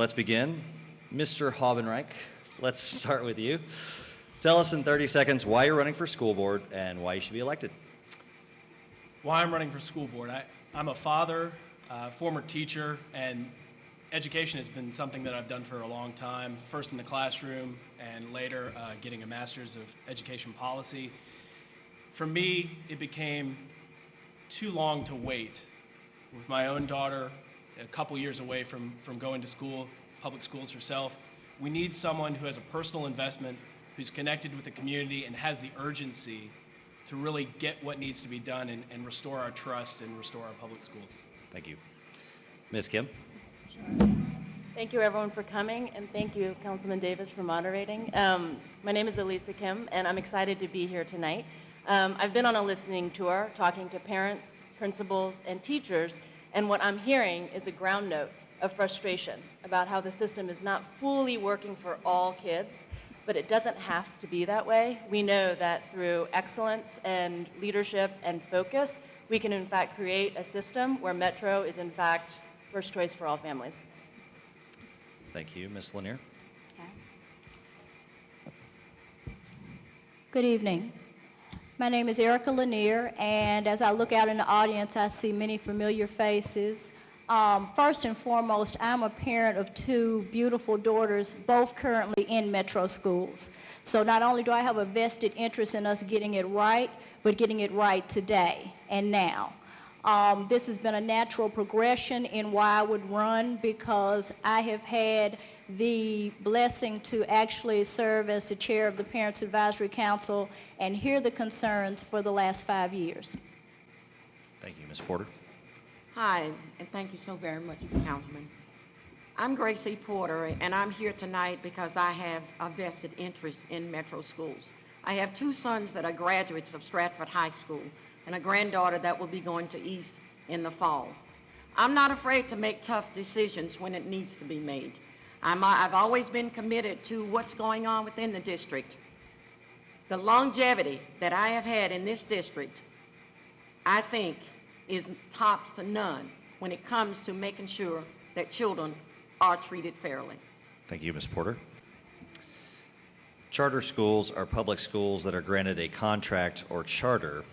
let's begin. Mr. Haubenreich, let's start with you. Tell us in 30 seconds why you're running for school board and why you should be elected. Why I'm running for school board. I'm a father, former teacher, and education has been something that I've done for a long time, first in the classroom and later getting a master's of education policy. For me, it became too long to wait. With my own daughter a couple years away from going to school, public schools herself, we need someone who has a personal investment, who's connected with the community and has the urgency to really get what needs to be done and restore our trust and restore our public schools. Thank you. Ms. Kim? Thank you everyone for coming, and thank you Councilman Davis for moderating. My name is Elisa Kim, and I'm excited to be here tonight. I've been on a listening tour talking to parents, principals, and teachers, and what I'm hearing is a ground note of frustration about how the system is not fully working for all kids, but it doesn't have to be that way. We know that through excellence and leadership and focus, we can in fact create a system where Metro is in fact first choice for all families. Thank you. Ms. Lanier? Good evening. My name is Erica Lanier, and as I look out in the audience, I see many familiar faces. First and foremost, I'm a parent of two beautiful daughters, both currently in Metro schools. So not only do I have a vested interest in us getting it right, but getting it right today and now. This has been a natural progression in why I would run, because I have had the blessing to actually serve as the chair of the Parents Advisory Council and hear the concerns for the last 5 years. Thank you. Ms. Porter? Hi, and thank you so very much, Councilman. I'm Gracie Porter, and I'm here tonight because I have a vested interest in Metro schools. I have two sons that are graduates of Stratford High School and a granddaughter that will be going to East in the fall. I'm not afraid to make tough decisions when it needs to be made. I've always been committed to what's going on within the district. The longevity that I have had in this district, I think, is tops to none when it comes to making sure that children are treated fairly. Thank you, Ms. Porter. Charter schools are public schools that are granted a contract or charter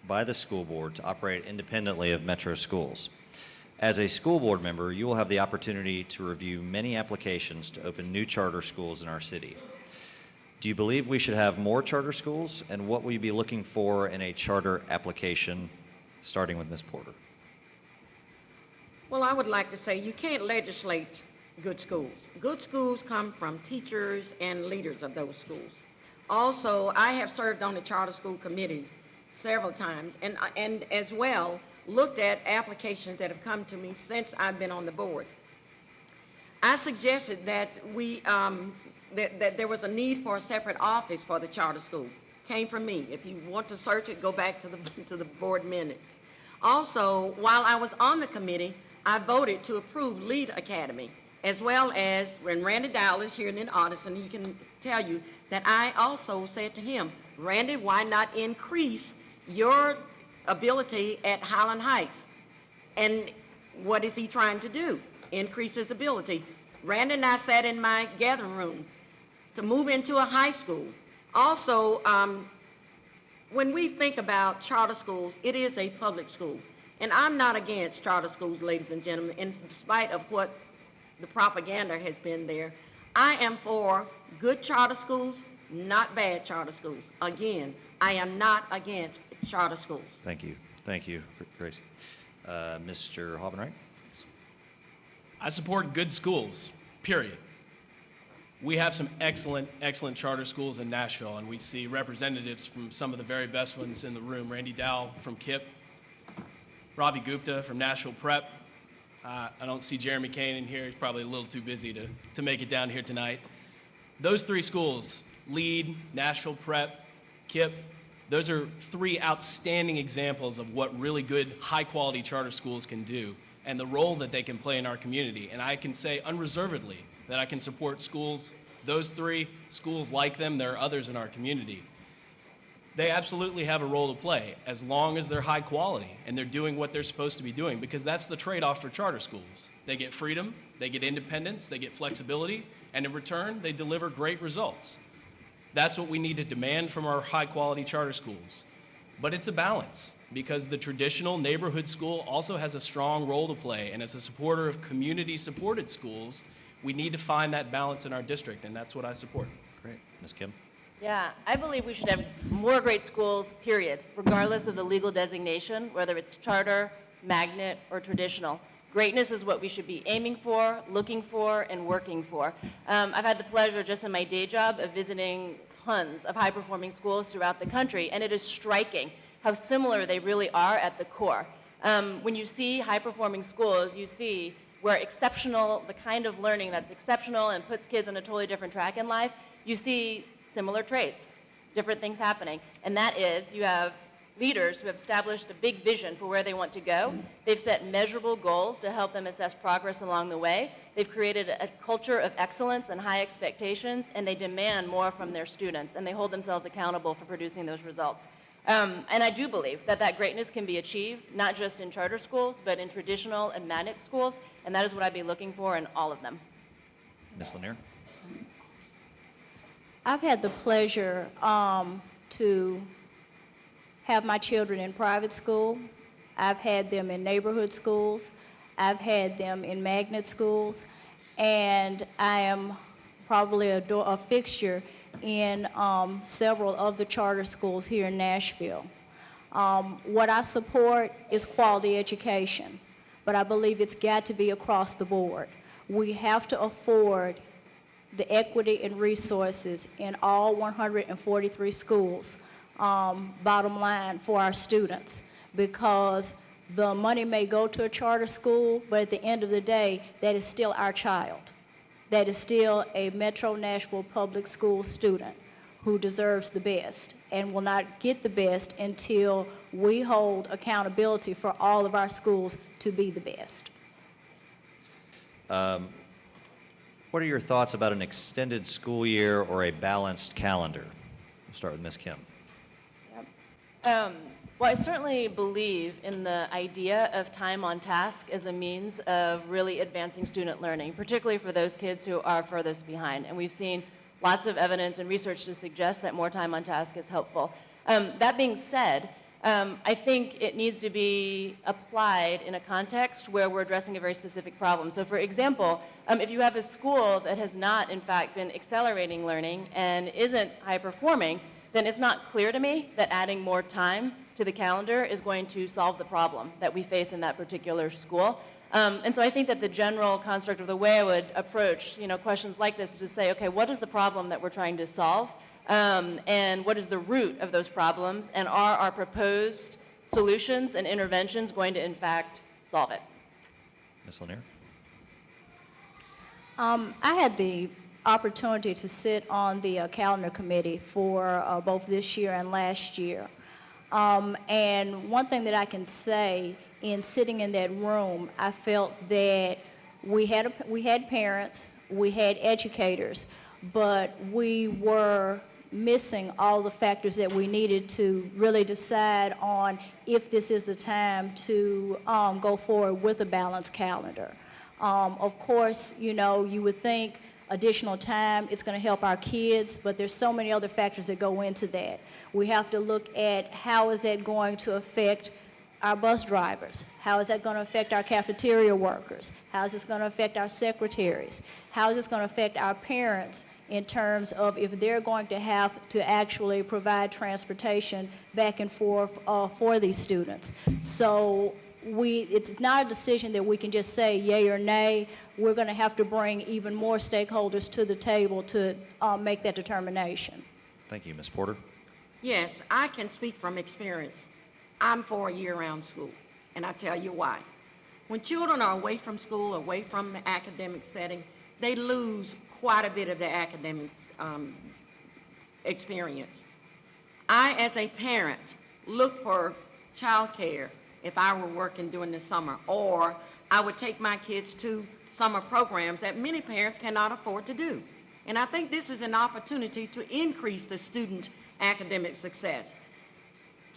by the school board to operate independently of Metro schools. As a school board member, you will have the opportunity to review many applications to open new charter schools in our city. Do you believe we should have more charter schools, and what will you be looking for in a charter application, starting with Ms. Porter? Well, I would like to say you can't legislate good schools. Good schools come from teachers and leaders of those schools. Also, I have served on the charter school committee several times, and as well looked at applications that have come to me since I've been on the board. I suggested that that there was a need for a separate office for the charter school. Came from me. If you want to search it, go back to the board minutes. Also, while I was on the committee, I voted to approve Lead Academy, as well as when Randy Dowell is here in the audience, and he can tell you that I also said to him, Randy, why not increase your ability at Highland Heights? And what is he trying to do? Increase his ability. Randy and I sat in my gathering room to move into a high school. Also, when we think about charter schools, it is a public school. And I'm not against charter schools, ladies and gentlemen, in spite of what the propaganda has been there. I am for good charter schools, not bad charter schools. Again, I am not against charter schools. Thank you. Thank you, Gracie. Mr. Haubenreich? I support good schools, period. We have some excellent, excellent charter schools in Nashville, and we see representatives from some of the very best ones in the room. Randy Dowell from KIPP, Ravi Gupta from Nashville Prep. I don't see Jeremy Kane in here. He's probably a little too busy to make it down here tonight. Those three schools, Lead, Nashville Prep, KIPP, those are three outstanding examples of what really good, high-quality charter schools can do and the role that they can play in our community. And I can say unreservedly that I can support schools, those three, schools like them. There are others in our community. They absolutely have a role to play as long as they're high quality and they're doing what they're supposed to be doing, because that's the trade-off for charter schools. They get freedom, they get independence, they get flexibility, and in return, they deliver great results. That's what we need to demand from our high-quality charter schools. But it's a balance, because the traditional neighborhood school also has a strong role to play, and as a supporter of community-supported schools, we need to find that balance in our district, and that's what I support. Great. Ms. Kim? Yeah, I believe we should have more great schools, period, regardless of the legal designation, whether it's charter, magnet, or traditional. Greatness is what we should be aiming for, looking for, and working for. I've had the pleasure just in my day job of visiting tons of high-performing schools throughout the country, and it is striking how similar they really are at the core. When you see high-performing schools, you see where exceptional, the kind of learning that's exceptional and puts kids on a totally different track in life, you see similar traits, different things happening. And that is, you have leaders who have established a big vision for where they want to go. They've set measurable goals to help them assess progress along the way. They've created a culture of excellence and high expectations, and they demand more from their students, and they hold themselves accountable for producing those results. And I do believe that that greatness can be achieved, not just in charter schools, but in traditional and magnet schools, and that is what I'd be looking for in all of them. Ms. Lanier? I've had the pleasure to have my children in private school. I've had them in neighborhood schools. I've had them in magnet schools. And I am probably a fixture in several of the charter schools here in Nashville. What I support is quality education, but I believe it's got to be across the board. We have to afford the equity and resources in all 143 schools, bottom line, for our students, because the money may go to a charter school, but at the end of the day, that is still our child. That is still a Metro Nashville public school student who deserves the best and will not get the best until we hold accountability for all of our schools to be the best. What are your thoughts about an extended school year or a balanced calendar? We'll start with Ms. Kim. Well, I certainly believe in the idea of time on task as a means of really advancing student learning, particularly for those kids who are furthest behind. And we've seen lots of evidence and research to suggest that more time on task is helpful. That being said, I think it needs to be applied in a context where we're addressing a very specific problem. So for example, if you have a school that has not, in fact, been accelerating learning and isn't high performing, then it's not clear to me that adding more time to the calendar is going to solve the problem that we face in that particular school. And so I think that the general construct of the way I would approach questions like this is to say, okay, what is the problem that we're trying to solve? And what is the root of those problems? And are our proposed solutions and interventions going to, in fact, solve it? Ms. Lanier? I had the opportunity to sit on the calendar committee for both this year and last year. And one thing that I can say in sitting in that room, I felt that we had parents, we had educators, but we were missing all the factors that we needed to really decide on if this is the time to go forward with a balanced calendar. Of course, you would think additional time, it's going to help our kids, but there's so many other factors that go into that. We have to look at how is that going to affect our bus drivers? How is that going to affect our cafeteria workers? How is this going to affect our secretaries? How is this going to affect our parents in terms of if they're going to have to actually provide transportation back and forth for these students? So it's not a decision that we can just say yay or nay. We're going to have to bring even more stakeholders to the table to make that determination. Thank you. Ms. Porter? Yes, I can speak from experience. I'm for a year-round school, and I tell you why. When children are away from school, away from the academic setting, they lose quite a bit of their academic experience. I, as a parent, look for childcare if I were working during the summer, or I would take my kids to summer programs that many parents cannot afford to do. And I think this is an opportunity to increase the student academic success.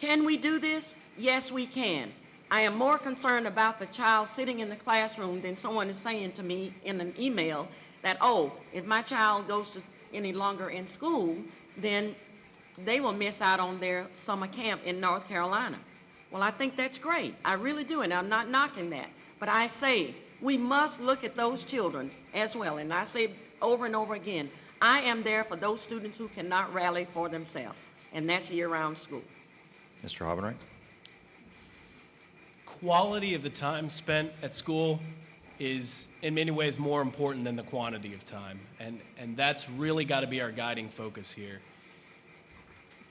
Can we do this? Yes, we can. I am more concerned about the child sitting in the classroom than someone is saying to me in an email that, oh, if my child goes to any longer in school, then they will miss out on their summer camp in North Carolina. Well, I think that's great. I really do, and I'm not knocking that. But I say we must look at those children as well. And I say over and over again, I am there for those students who cannot rally for themselves, and that's year-round school. Mr. Hobbenreich? Quality of the time spent at school is in many ways more important than the quantity of time, and that's really got to be our guiding focus here.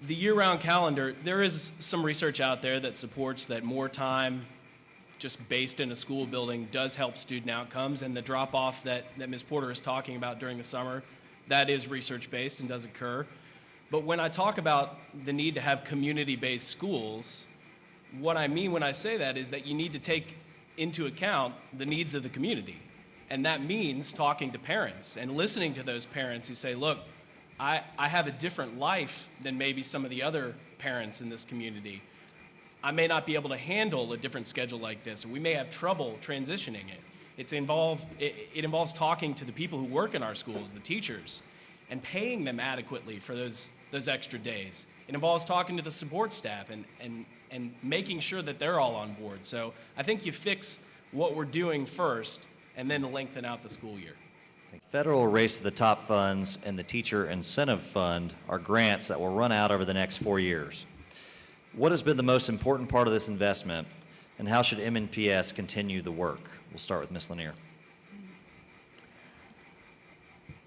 The year-round calendar, there is some research out there that supports that more time just based in a school building does help student outcomes, and the drop-off that Ms. Porter is talking about during the summer, that is research-based and does occur. But when I talk about the need to have community-based schools, what I mean when I say that is that you need to take into account the needs of the community. And that means talking to parents and listening to those parents who say, look, I have a different life than maybe some of the other parents in this community. I may not be able to handle a different schedule like this, or we may have trouble transitioning it. It involves talking to the people who work in our schools, the teachers, and paying them adequately for those extra days. It involves talking to the support staff and making sure that they're all on board. So I think you fix what we're doing first and then lengthen out the school year. Federal Race to the Top funds and the Teacher Incentive Fund are grants that will run out over the next 4 years. What has been the most important part of this investment, and how should MNPS continue the work? We'll start with Ms. Lanier.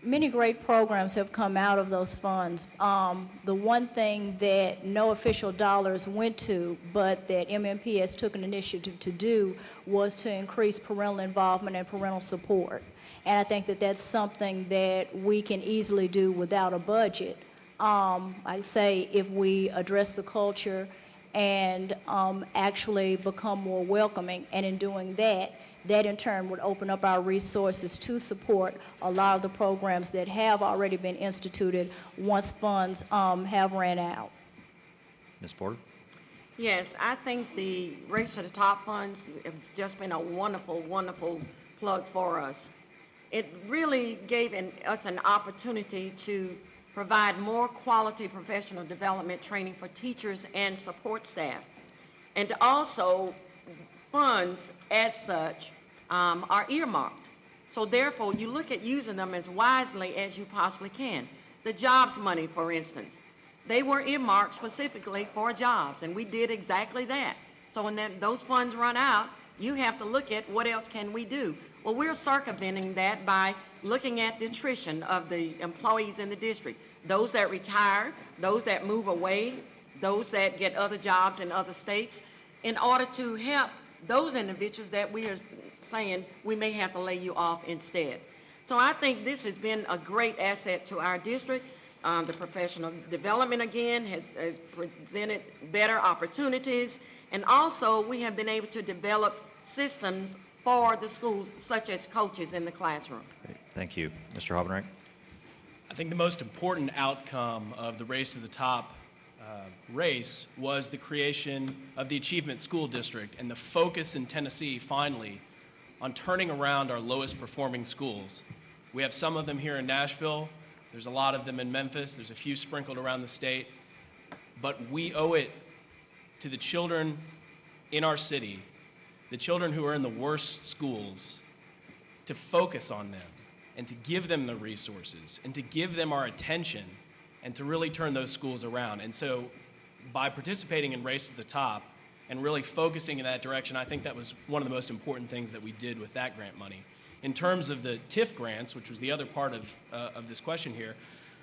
Many great programs have come out of those funds. The one thing that no official dollars went to, but that MNPS took an initiative to do, was to increase parental involvement and parental support. And I think that that's something that we can easily do without a budget. I'd say if we address the culture and actually become more welcoming, and in doing that, that in turn would open up our resources to support a lot of the programs that have already been instituted once funds have ran out. Ms. Porter? Yes, I think the Race to the Top funds have just been a wonderful, wonderful plug for us. It really gave us an opportunity to provide more quality professional development training for teachers and support staff. And also, funds as such are earmarked. So therefore, you look at using them as wisely as you possibly can. The jobs money, for instance, they were earmarked specifically for jobs, and we did exactly that. So when those funds run out, you have to look at what else can we do. Well, we're circumventing that by looking at the attrition of the employees in the district, those that retire, those that move away, those that get other jobs in other states, in order to help those individuals that we are saying we may have to lay you off instead. So I think this has been a great asset to our district. The professional development, again, has presented better opportunities, and also we have been able to develop systems for the schools, such as coaches in the classroom. Great. Thank you. Mr. Hobbenreich? I think the most important outcome of the Race to the Top race was the creation of the Achievement School District and the focus in Tennessee, finally, on turning around our lowest performing schools. We have some of them here in Nashville. There's a lot of them in Memphis. There's a few sprinkled around the state. But we owe it to the children in our city, the children who are in the worst schools, to focus on them and to give them the resources and to give them our attention and to really turn those schools around. And so by participating in Race to the Top and really focusing in that direction, I think that was one of the most important things that we did with that grant money. In terms of the TIF grants, which was the other part of this question here,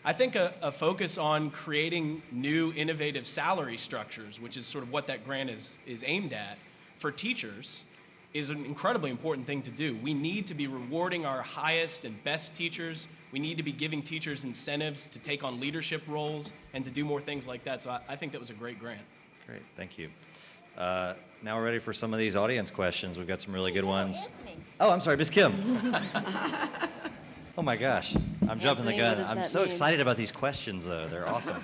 I think a focus on creating new innovative salary structures, which is sort of what that grant is aimed at, for teachers is an incredibly important thing to do. We need to be rewarding our highest and best teachers. We need to be giving teachers incentives to take on leadership roles and to do more things like that. So I think that was a great grant. Great, thank you. Now we're ready for some of these audience questions. We've got some really good ones. Oh, I'm sorry, Ms. Kim. Oh my gosh. I'm jumping the Anthony, what gun. does I'm that so mean? excited about these questions, though. They're awesome.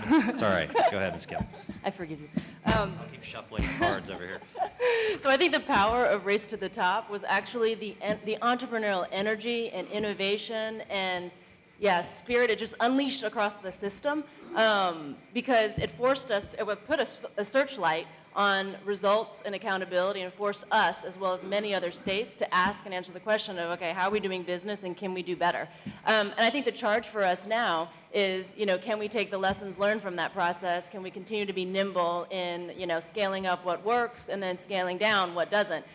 It's all right. Go ahead, Ms. Gill. I forgive you. I'll keep shuffling cards over here. So I think the power of Race to the Top was actually the entrepreneurial energy and innovation and, yeah, spirit. It just unleashed across the system because it forced us, it would put a searchlight on results and accountability and force us, as well as many other states, to ask and answer the question of, okay, how are we doing business and can we do better? And I think the charge for us now is, can we take the lessons learned from that process? Can we continue to be nimble in, scaling up what works and then scaling down what doesn't?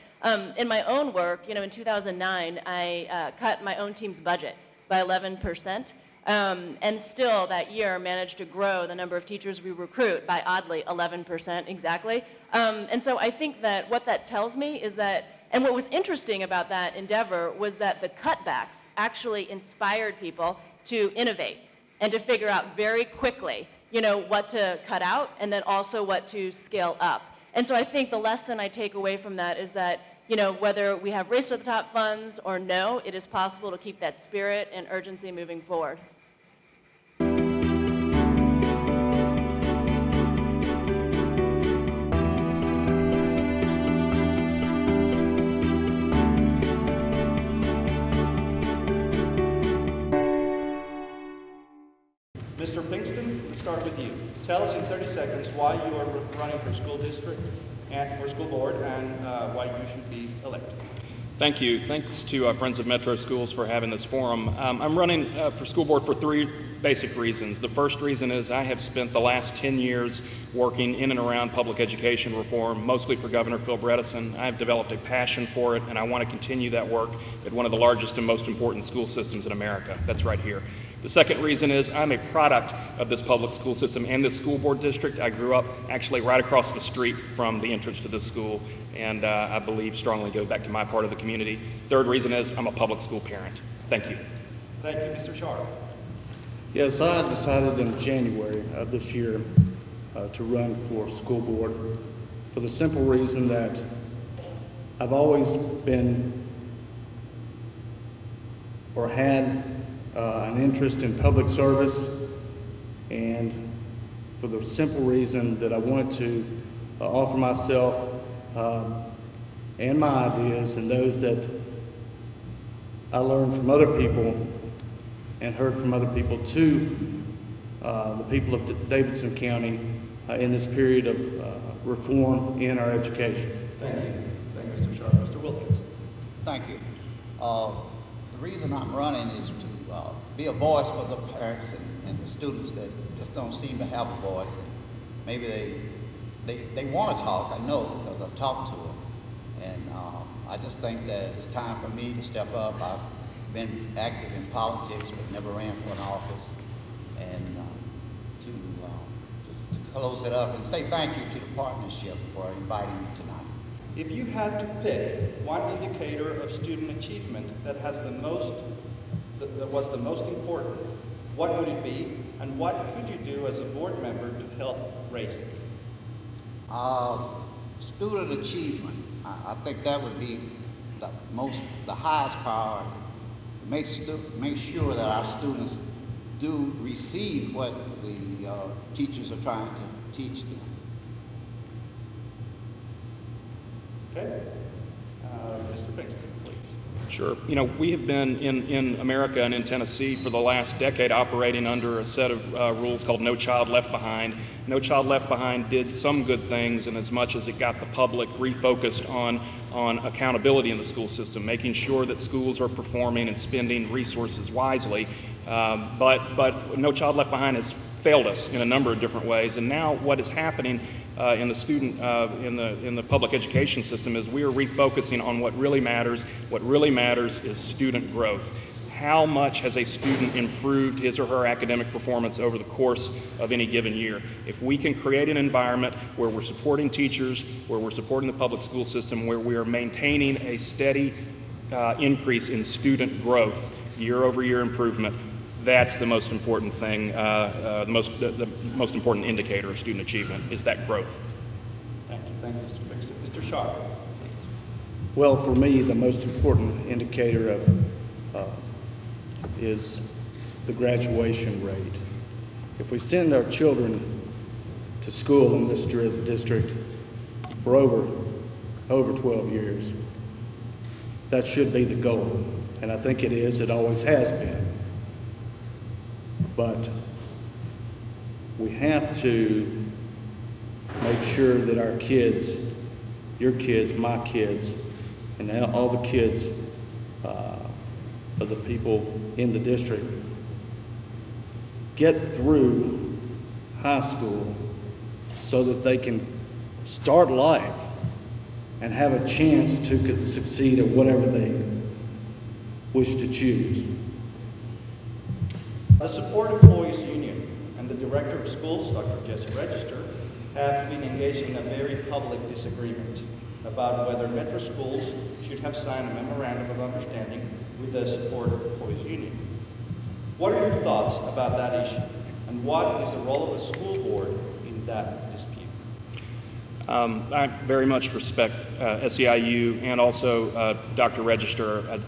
In my own work, in 2009, I cut my own team's budget by 11%. And still that year managed to grow the number of teachers we recruit by, oddly, 11% exactly. And so I think that what that tells me is that, and what was interesting about that endeavor was that the cutbacks actually inspired people to innovate and to figure out very quickly, what to cut out and then also what to scale up. And so I think the lesson I take away from that is that, whether we have Race to the Top funds or no, it is possible to keep that spirit and urgency moving forward. Mr. Pinkston, let's start with you. Tell us in 30 seconds why you are running for school district and for school board and why you should be elected. Thank you. Thanks to Friends of Metro Schools for having this forum. I'm running for school board for three basic reasons. The first reason is I have spent the last 10 years working in and around public education reform, mostly for Governor Phil Bredesen. I've developed a passion for it, and I want to continue that work at one of the largest and most important school systems in America. That's right here. The second reason is I'm a product of this public school system and this school board district. I grew up actually right across the street from the entrance to this school, and I believe strongly goes back to my part of the community. Third reason is I'm a public school parent. Thank you. Thank you. Mr. Sharp. Yes, I decided in January of this year to run for school board for the simple reason that I've always been or had an interest in public service, and for the simple reason that I wanted to offer myself and my ideas and those that I learned from other people and heard from other people to the people of Davidson County in this period of reform in our education. Thank you. Thank you, Mr. Sharp. Mr. Wilkins. Thank you. The reason I'm running is to be a voice for the parents and the students that just don't seem to have a voice. And maybe they want to talk, I know, because I've talked to them. And I just think that it's time for me to step up. I've been active in politics, but never ran for an office. And just to close it up and say thank you to the partnership for inviting me tonight. If you had to pick one indicator of student achievement that has that was the most important, what would it be, and what could you do as a board member to help raise it? Student achievement. I think that would be the highest priority. Make sure that our students do receive what the teachers are trying to teach them. Okay. Mr. Pinkston, please. Sure. We have been in America and in Tennessee for the last decade operating under a set of rules called No Child Left Behind. No Child Left Behind did some good things in as much as it got the public refocused on accountability in the school system, making sure that schools are performing and spending resources wisely. But No Child Left Behind has failed us in a number of different ways. And now what is happening in the public education system is we are refocusing on what really matters. What really matters is student growth. How much has a student improved his or her academic performance over the course of any given year? If we can create an environment where we're supporting teachers, where we're supporting the public school system, where we are maintaining a steady increase in student growth, year-over-year improvement, that's the most important thing, the most important indicator of student achievement is that growth. Thank you. Thank you, Mr. Pinkston. Mr. Sharp. Well, for me, the most important indicator of is the graduation rate. If we send our children to school in this district for over 12 years, that should be the goal. And I think it is, it always has been. But we have to make sure that our kids, your kids, my kids, and all the kids of the people in the district get through high school so that they can start life and have a chance to succeed at whatever they wish to choose. A support employees union and the director of schools, Dr. Jesse Register, have been engaged in a very public disagreement about whether Metro schools should have signed a memorandum of understanding with the support employees union. What are your thoughts about that issue, and what is the role of a school board in that dispute? I very much respect SEIU and also Dr. Register.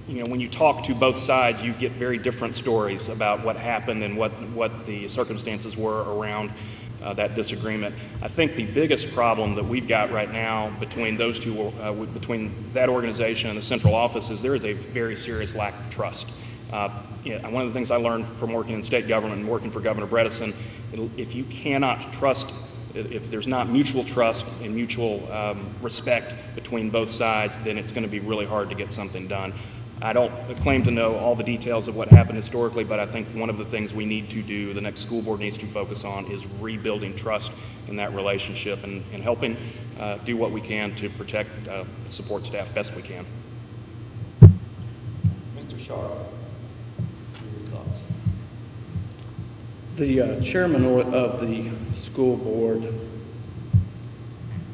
You know, when you talk to both sides, you get very different stories about what happened and what the circumstances were around that disagreement. I think the biggest problem that we've got right now between those two, between that organization and the central office, is there is a very serious lack of trust. One of the things I learned from working in state government and working for Governor Bredesen, if you cannot trust, if there's not mutual trust and mutual respect between both sides, then it's going to be really hard to get something done. I don't claim to know all the details of what happened historically, but I think one of the things we need to do, the next school board needs to focus on, is rebuilding trust in that relationship and helping do what we can to protect support staff best we can. Mr. Sharp, your thoughts? The chairman of the school board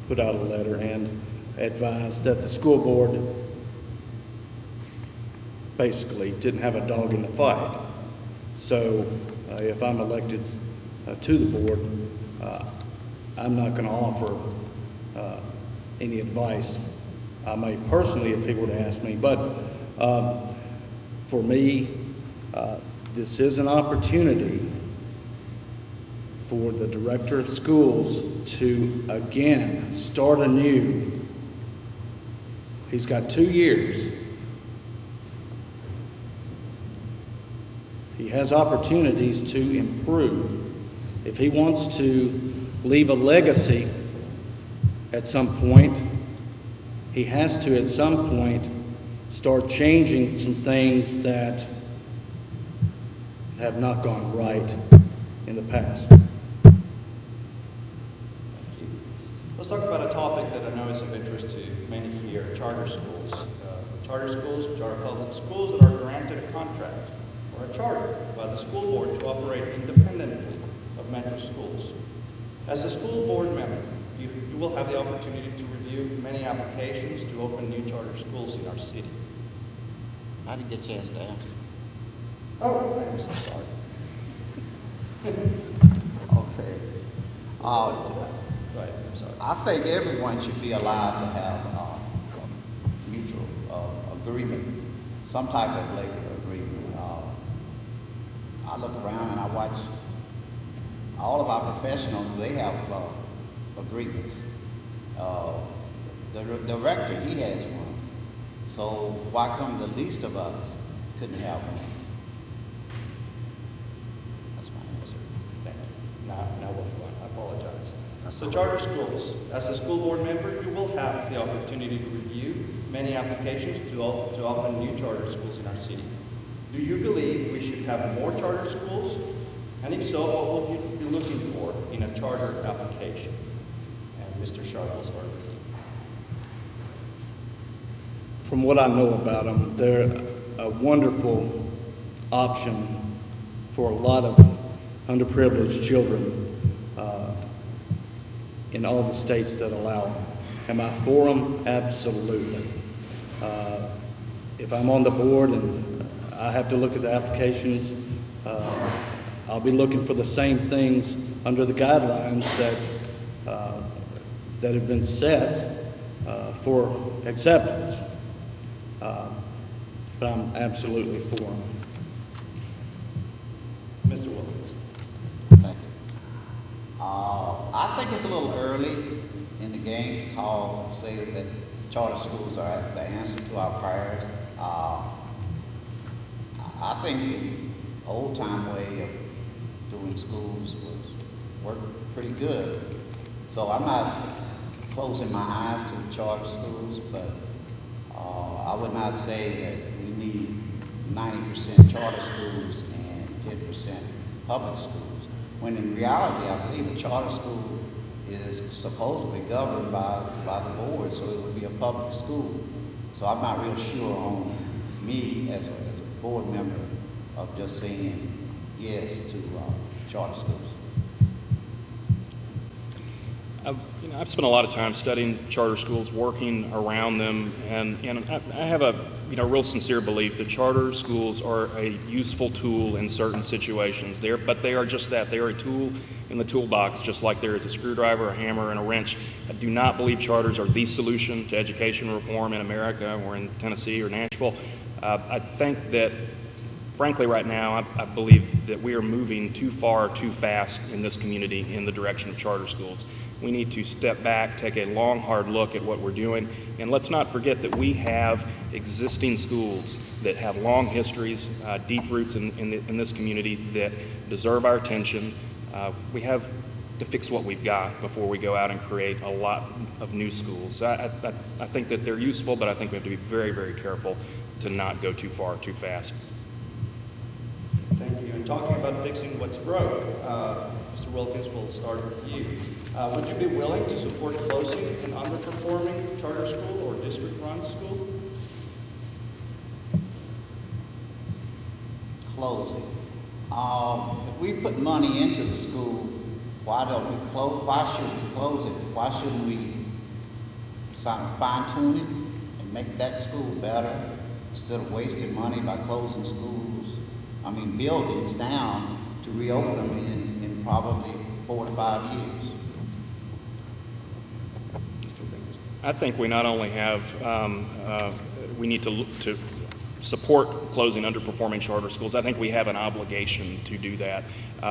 put out a letter and advised that the school board basically didn't have a dog in the fight. So if I'm elected to the board, I'm not going to offer any advice. I may personally, if he were to ask me, but for me, this is an opportunity for the director of schools to again start anew. He's got 2 years. He has opportunities to improve. If he wants to leave a legacy at some point, he has to at some point start changing some things that have not gone right in the past. Let's talk about a topic that I know is of interest to many here, charter schools. Charter schools, which are public schools that are granted a contract or a charter by the school board to operate independently of Metro schools. As a school board member, you will have the opportunity to review many applications to open new charter schools in our city. I didn't get a chance to ask. Oh, I'm so sorry. Okay. Right, I'm sorry. I think everyone should be allowed to have a mutual agreement, some type of labor agreement. I look around and I watch all of our professionals, they have agreements. The director, he has one. So why come the least of us couldn't have one? That's my answer. Thank you. Now what do you want? I apologize. So charter schools, as a school board member, you will have the opportunity to review many applications to open new charter schools in our city. Do you believe we should have more charter schools? And if so, what will you be looking for in a charter application? And Mr. Sharp will start with you. From what I know about them, they're a wonderful option for a lot of underprivileged children in all the states that allow them. Am I for them? Absolutely. If I'm on the board and I have to look at the applications, I'll be looking for the same things under the guidelines that have been set for acceptance. But I'm absolutely for them. Mr. Wilkins. Thank you. I think it's a little early in the game to say that charter schools are the answer to our prayers. I think the old-time way of doing schools worked pretty good. So I'm not closing my eyes to the charter schools, but I would not say that we need 90% charter schools and 10% public schools, when in reality I believe a charter school is supposedly governed by the board, so it would be a public school. So I'm not real sure on me as a board member of just saying yes to charter schools. I've spent a lot of time studying charter schools, working around them, and I have a real sincere belief that charter schools are a useful tool in certain situations. But they are just that. They are a tool in the toolbox, just like there is a screwdriver, a hammer, and a wrench. I do not believe charters are the solution to education reform in America or in Tennessee or Nashville. I think that, frankly, right now, I believe that we are moving too far, too fast in this community in the direction of charter schools. We need to step back, take a long, hard look at what we're doing, and let's not forget that we have existing schools that have long histories, deep roots in this community that deserve our attention. We have to fix what we've got before we go out and create a lot of new schools. I think that they're useful, but I think we have to be very, very careful to not go too far, too fast. Thank you. And talking about fixing what's broke, Mr. Wilkins, we'll start with you. Would you be willing to support closing an underperforming charter school or district-run school? Closing. If we put money into the school, why don't we close? Why should we close it? Why shouldn't we fine-tune it and make that school better instead of wasting money by closing schools? I mean, buildings down to reopen them in probably 4 to 5 years. I think we not only have, we need to look to support closing underperforming charter schools. I think we have an obligation to do that.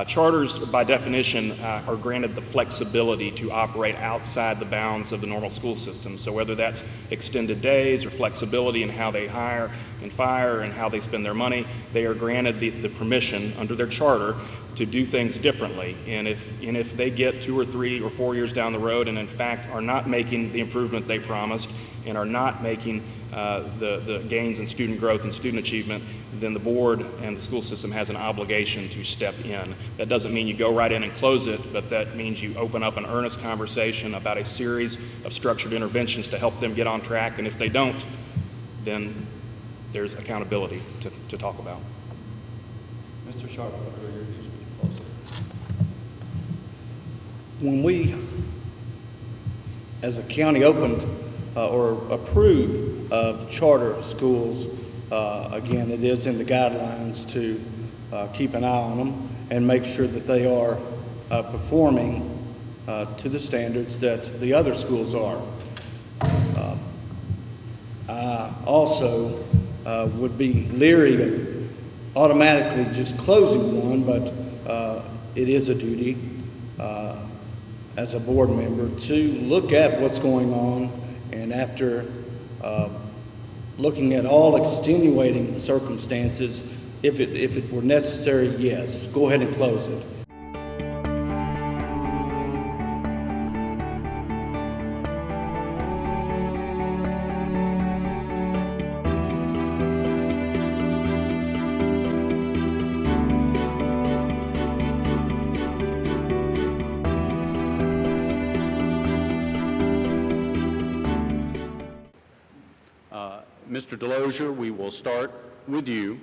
Charters, by definition, are granted the flexibility to operate outside the bounds of the normal school system. So whether that's extended days or flexibility in how they hire and fire and how they spend their money, they are granted the permission under their charter to do things differently. And if they get 2 or 3 or 4 years down the road and in fact are not making the improvement they promised and are not making the gains in student growth and student achievement, then the board and the school system has an obligation to step in. That doesn't mean you go right in and close it, but that means you open up an earnest conversation about a series of structured interventions to help them get on track, and if they don't, then there's accountability to talk about. Mr. Sharp, what are your views with closing? When we, as a county, opened or approve of charter schools, again, it is in the guidelines to keep an eye on them and make sure that they are performing to the standards that the other schools are. I also would be leery of automatically just closing one, but it is a duty as a board member to look at what's going on, and after looking at all extenuating circumstances, if it were necessary, yes, go ahead and close it. Mr. Delosier, we will start with you.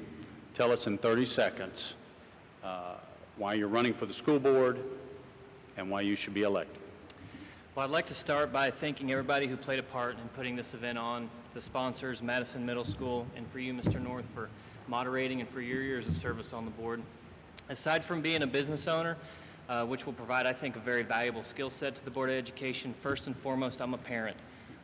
Tell us in 30 seconds why you're running for the school board and why you should be elected. Well, I'd like to start by thanking everybody who played a part in putting this event on, the sponsors, Madison Middle School, and for you, Mr. North, for moderating and for your years of service on the board. Aside from being a business owner, which will provide, I think, a very valuable skill set to the Board of Education, first and foremost, I'm a parent.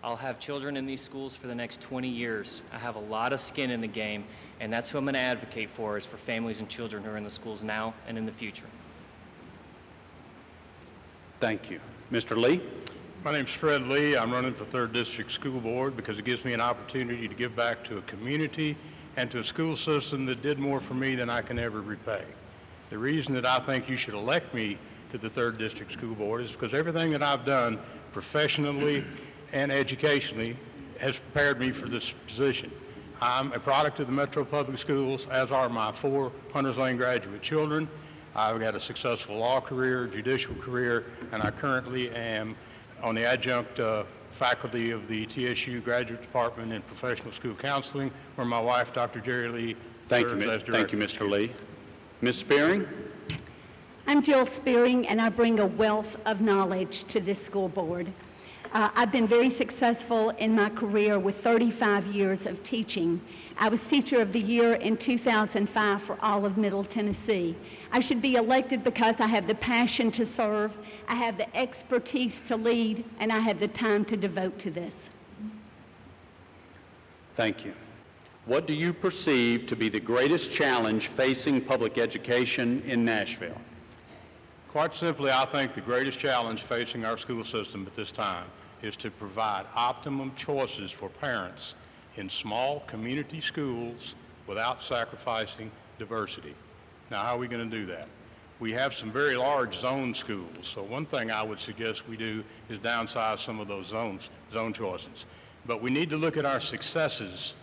I'll have children in these schools for the next 20 years. I have a lot of skin in the game, and that's who I'm going to advocate for, is for families and children who are in the schools now and in the future. Thank you. Mr. Lee? My name's Fred Lee. I'm running for 3rd District School Board because it gives me an opportunity to give back to a community and to a school system that did more for me than I can ever repay. The reason that I think you should elect me to the 3rd District School Board is because everything that I've done professionally and educationally has prepared me for this position. I'm a product of the Metro Public Schools, as are my 4 Hunters Lane graduate children. I've got a successful law career, judicial career, and I currently am on the adjunct faculty of the TSU Graduate Department in Professional School Counseling, where my wife, Dr. Jerry Lee, serves as director. Thank you, Mr. Lee. Ms. Spearing? I'm Jill Spearing, and I bring a wealth of knowledge to this school board. I've been very successful in my career with 35 years of teaching. I was Teacher of the Year in 2005 for all of Middle Tennessee. I should be elected because I have the passion to serve, I have the expertise to lead, and I have the time to devote to this. Thank you. What do you perceive to be the greatest challenge facing public education in Nashville? Quite simply, I think the greatest challenge facing our school system at this time is to provide optimum choices for parents in small community schools without sacrificing diversity. Now, how are we going to do that? We have some very large zone schools, so one thing I would suggest we do is downsize some of those zone choices. But we need to look at our successes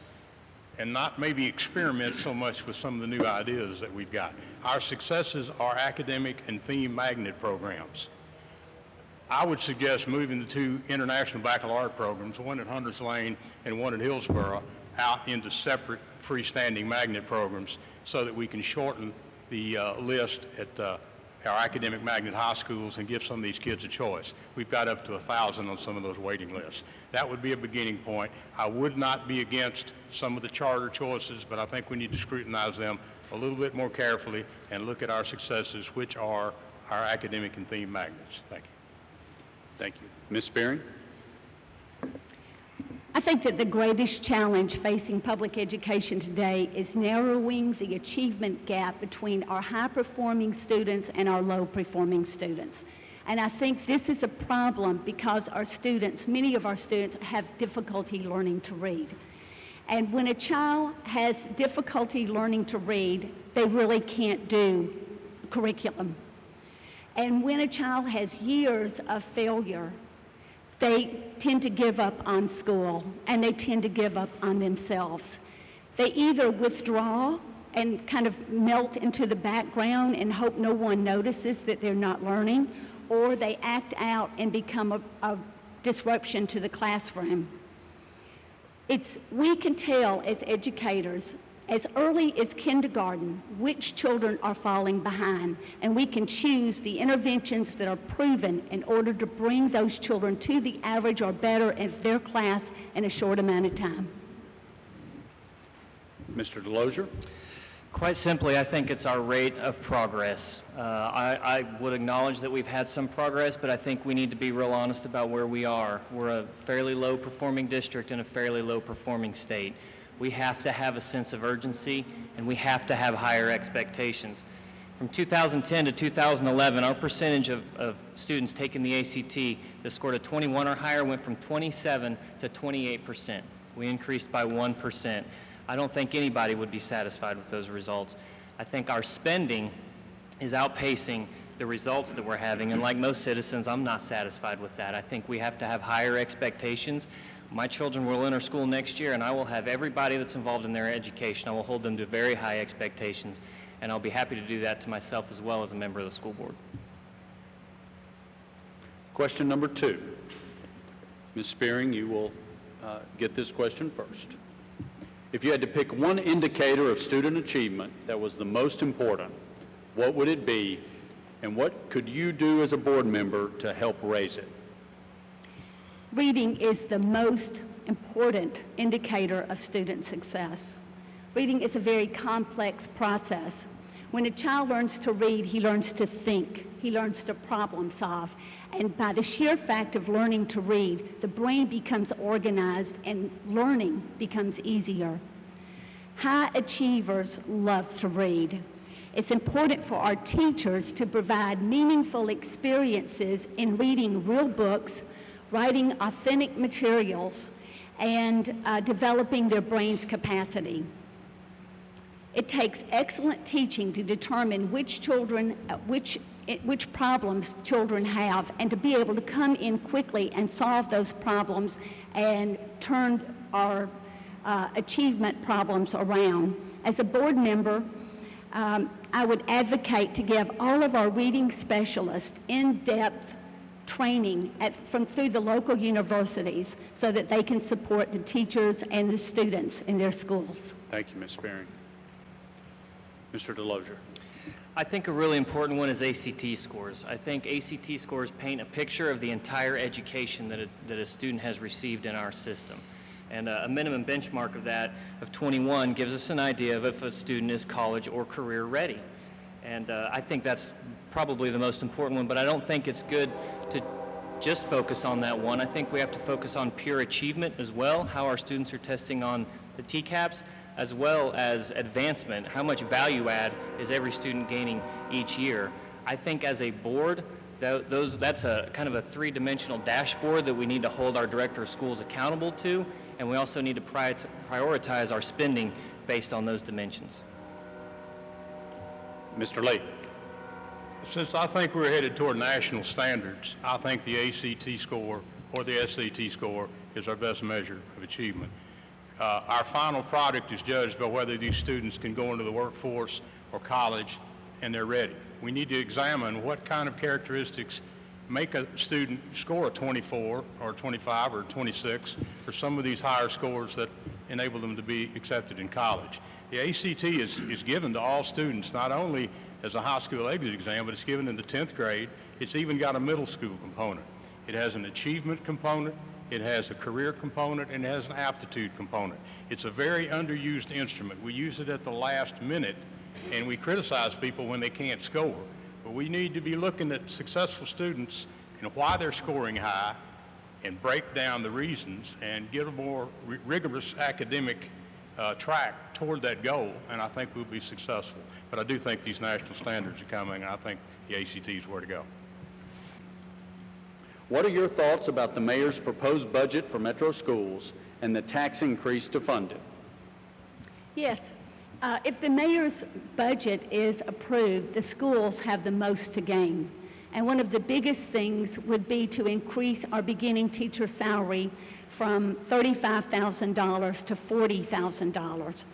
and not maybe experiment so much with some of the new ideas that we've got. Our successes are academic and theme magnet programs. I would suggest moving the 2 international baccalaureate programs, one at Hunters Lane and one at Hillsborough, out into separate freestanding magnet programs so that we can shorten the list at our academic magnet high schools and give some of these kids a choice. We've got up to 1,000 on some of those waiting lists. That would be a beginning point. I would not be against some of the charter choices, but I think we need to scrutinize them a little bit more carefully and look at our successes, which are our academic and theme magnets. Thank you. Thank you. Ms. Spearing? I think that the greatest challenge facing public education today is narrowing the achievement gap between our high-performing students and our low-performing students. And I think this is a problem because our students, many of our students, have difficulty learning to read. And when a child has difficulty learning to read, they really can't do curriculum. And when a child has years of failure, they tend to give up on school, and they tend to give up on themselves. They either withdraw and kind of melt into the background and hope no one notices that they're not learning, or they act out and become a disruption to the classroom. We can tell as educators, as early as kindergarten, which children are falling behind, and we can choose the interventions that are proven in order to bring those children to the average or better of their class in a short amount of time. Mr. Delosier? Quite simply, I think it's our rate of progress. I would acknowledge that we've had some progress, but I think we need to be real honest about where we are. We're a fairly low-performing district in a fairly low-performing state. We have to have a sense of urgency, and we have to have higher expectations. From 2010 to 2011, our percentage of students taking the ACT that scored a 21 or higher went from 27 to 28%. We increased by 1%. I don't think anybody would be satisfied with those results. I think our spending is outpacing the results that we're having, and like most citizens, I'm not satisfied with that. I think we have to have higher expectations. My children will enter school next year, and I will have everybody that's involved in their education, I will hold them to very high expectations, and I'll be happy to do that to myself as well as a member of the school board. Question number 2. Ms. Spearing, you will get this question first. If you had to pick one indicator of student achievement that was the most important, what would it be, and what could you do as a board member to help raise it? Reading is the most important indicator of student success. Reading is a very complex process. When a child learns to read, he learns to think. He learns to problem solve. And by the sheer fact of learning to read, the brain becomes organized and learning becomes easier. High achievers love to read. It's important for our teachers to provide meaningful experiences in reading real books, writing authentic materials, and developing their brain's capacity. It takes excellent teaching to determine which problems children have, and to be able to come in quickly and solve those problems and turn our achievement problems around. As a board member, I would advocate to give all of our reading specialists in-depth training through the local universities so that they can support the teachers and the students in their schools. Thank you, Ms. Spearing. Mr. Delosier. I think a really important one is ACT scores. I think ACT scores paint a picture of the entire education that a student has received in our system. And a minimum benchmark of that, of 21, gives us an idea of if a student is college or career ready. And I think that's probably the most important one, but I don't think it's good to just focus on that one. I think we have to focus on pure achievement as well, how our students are testing on the TCAPs, as well as advancement, how much value add is every student gaining each year. I think as a board, that's a kind of a three-dimensional dashboard that we need to hold our director of schools accountable to, and we also need to prioritize our spending based on those dimensions. Mr. Lee. Since I think we're headed toward national standards, I think the ACT score or the SAT score is our best measure of achievement. Our final product is judged by whether these students can go into the workforce or college and they're ready. We need to examine what kind of characteristics make a student score a 24 or 25 or 26 for some of these higher scores that enable them to be accepted in college. The ACT is given to all students, not only as a high school exit exam, but it's given in the 10th grade. It's even got a middle school component. It has an achievement component, it has a career component, and it has an aptitude component. It's a very underused instrument. We use it at the last minute, and we criticize people when they can't score. But we need to be looking at successful students and why they're scoring high, and break down the reasons and get a more rigorous academic track toward that goal, and I think we'll be successful. But I do think these national standards are coming, and I think the ACT is where to go. What are your thoughts about the mayor's proposed budget for metro schools and the tax increase to fund it? Yes. If the mayor's budget is approved, the schools have the most to gain. And one of the biggest things would be to increase our beginning teacher salary from $35,000 to $40,000.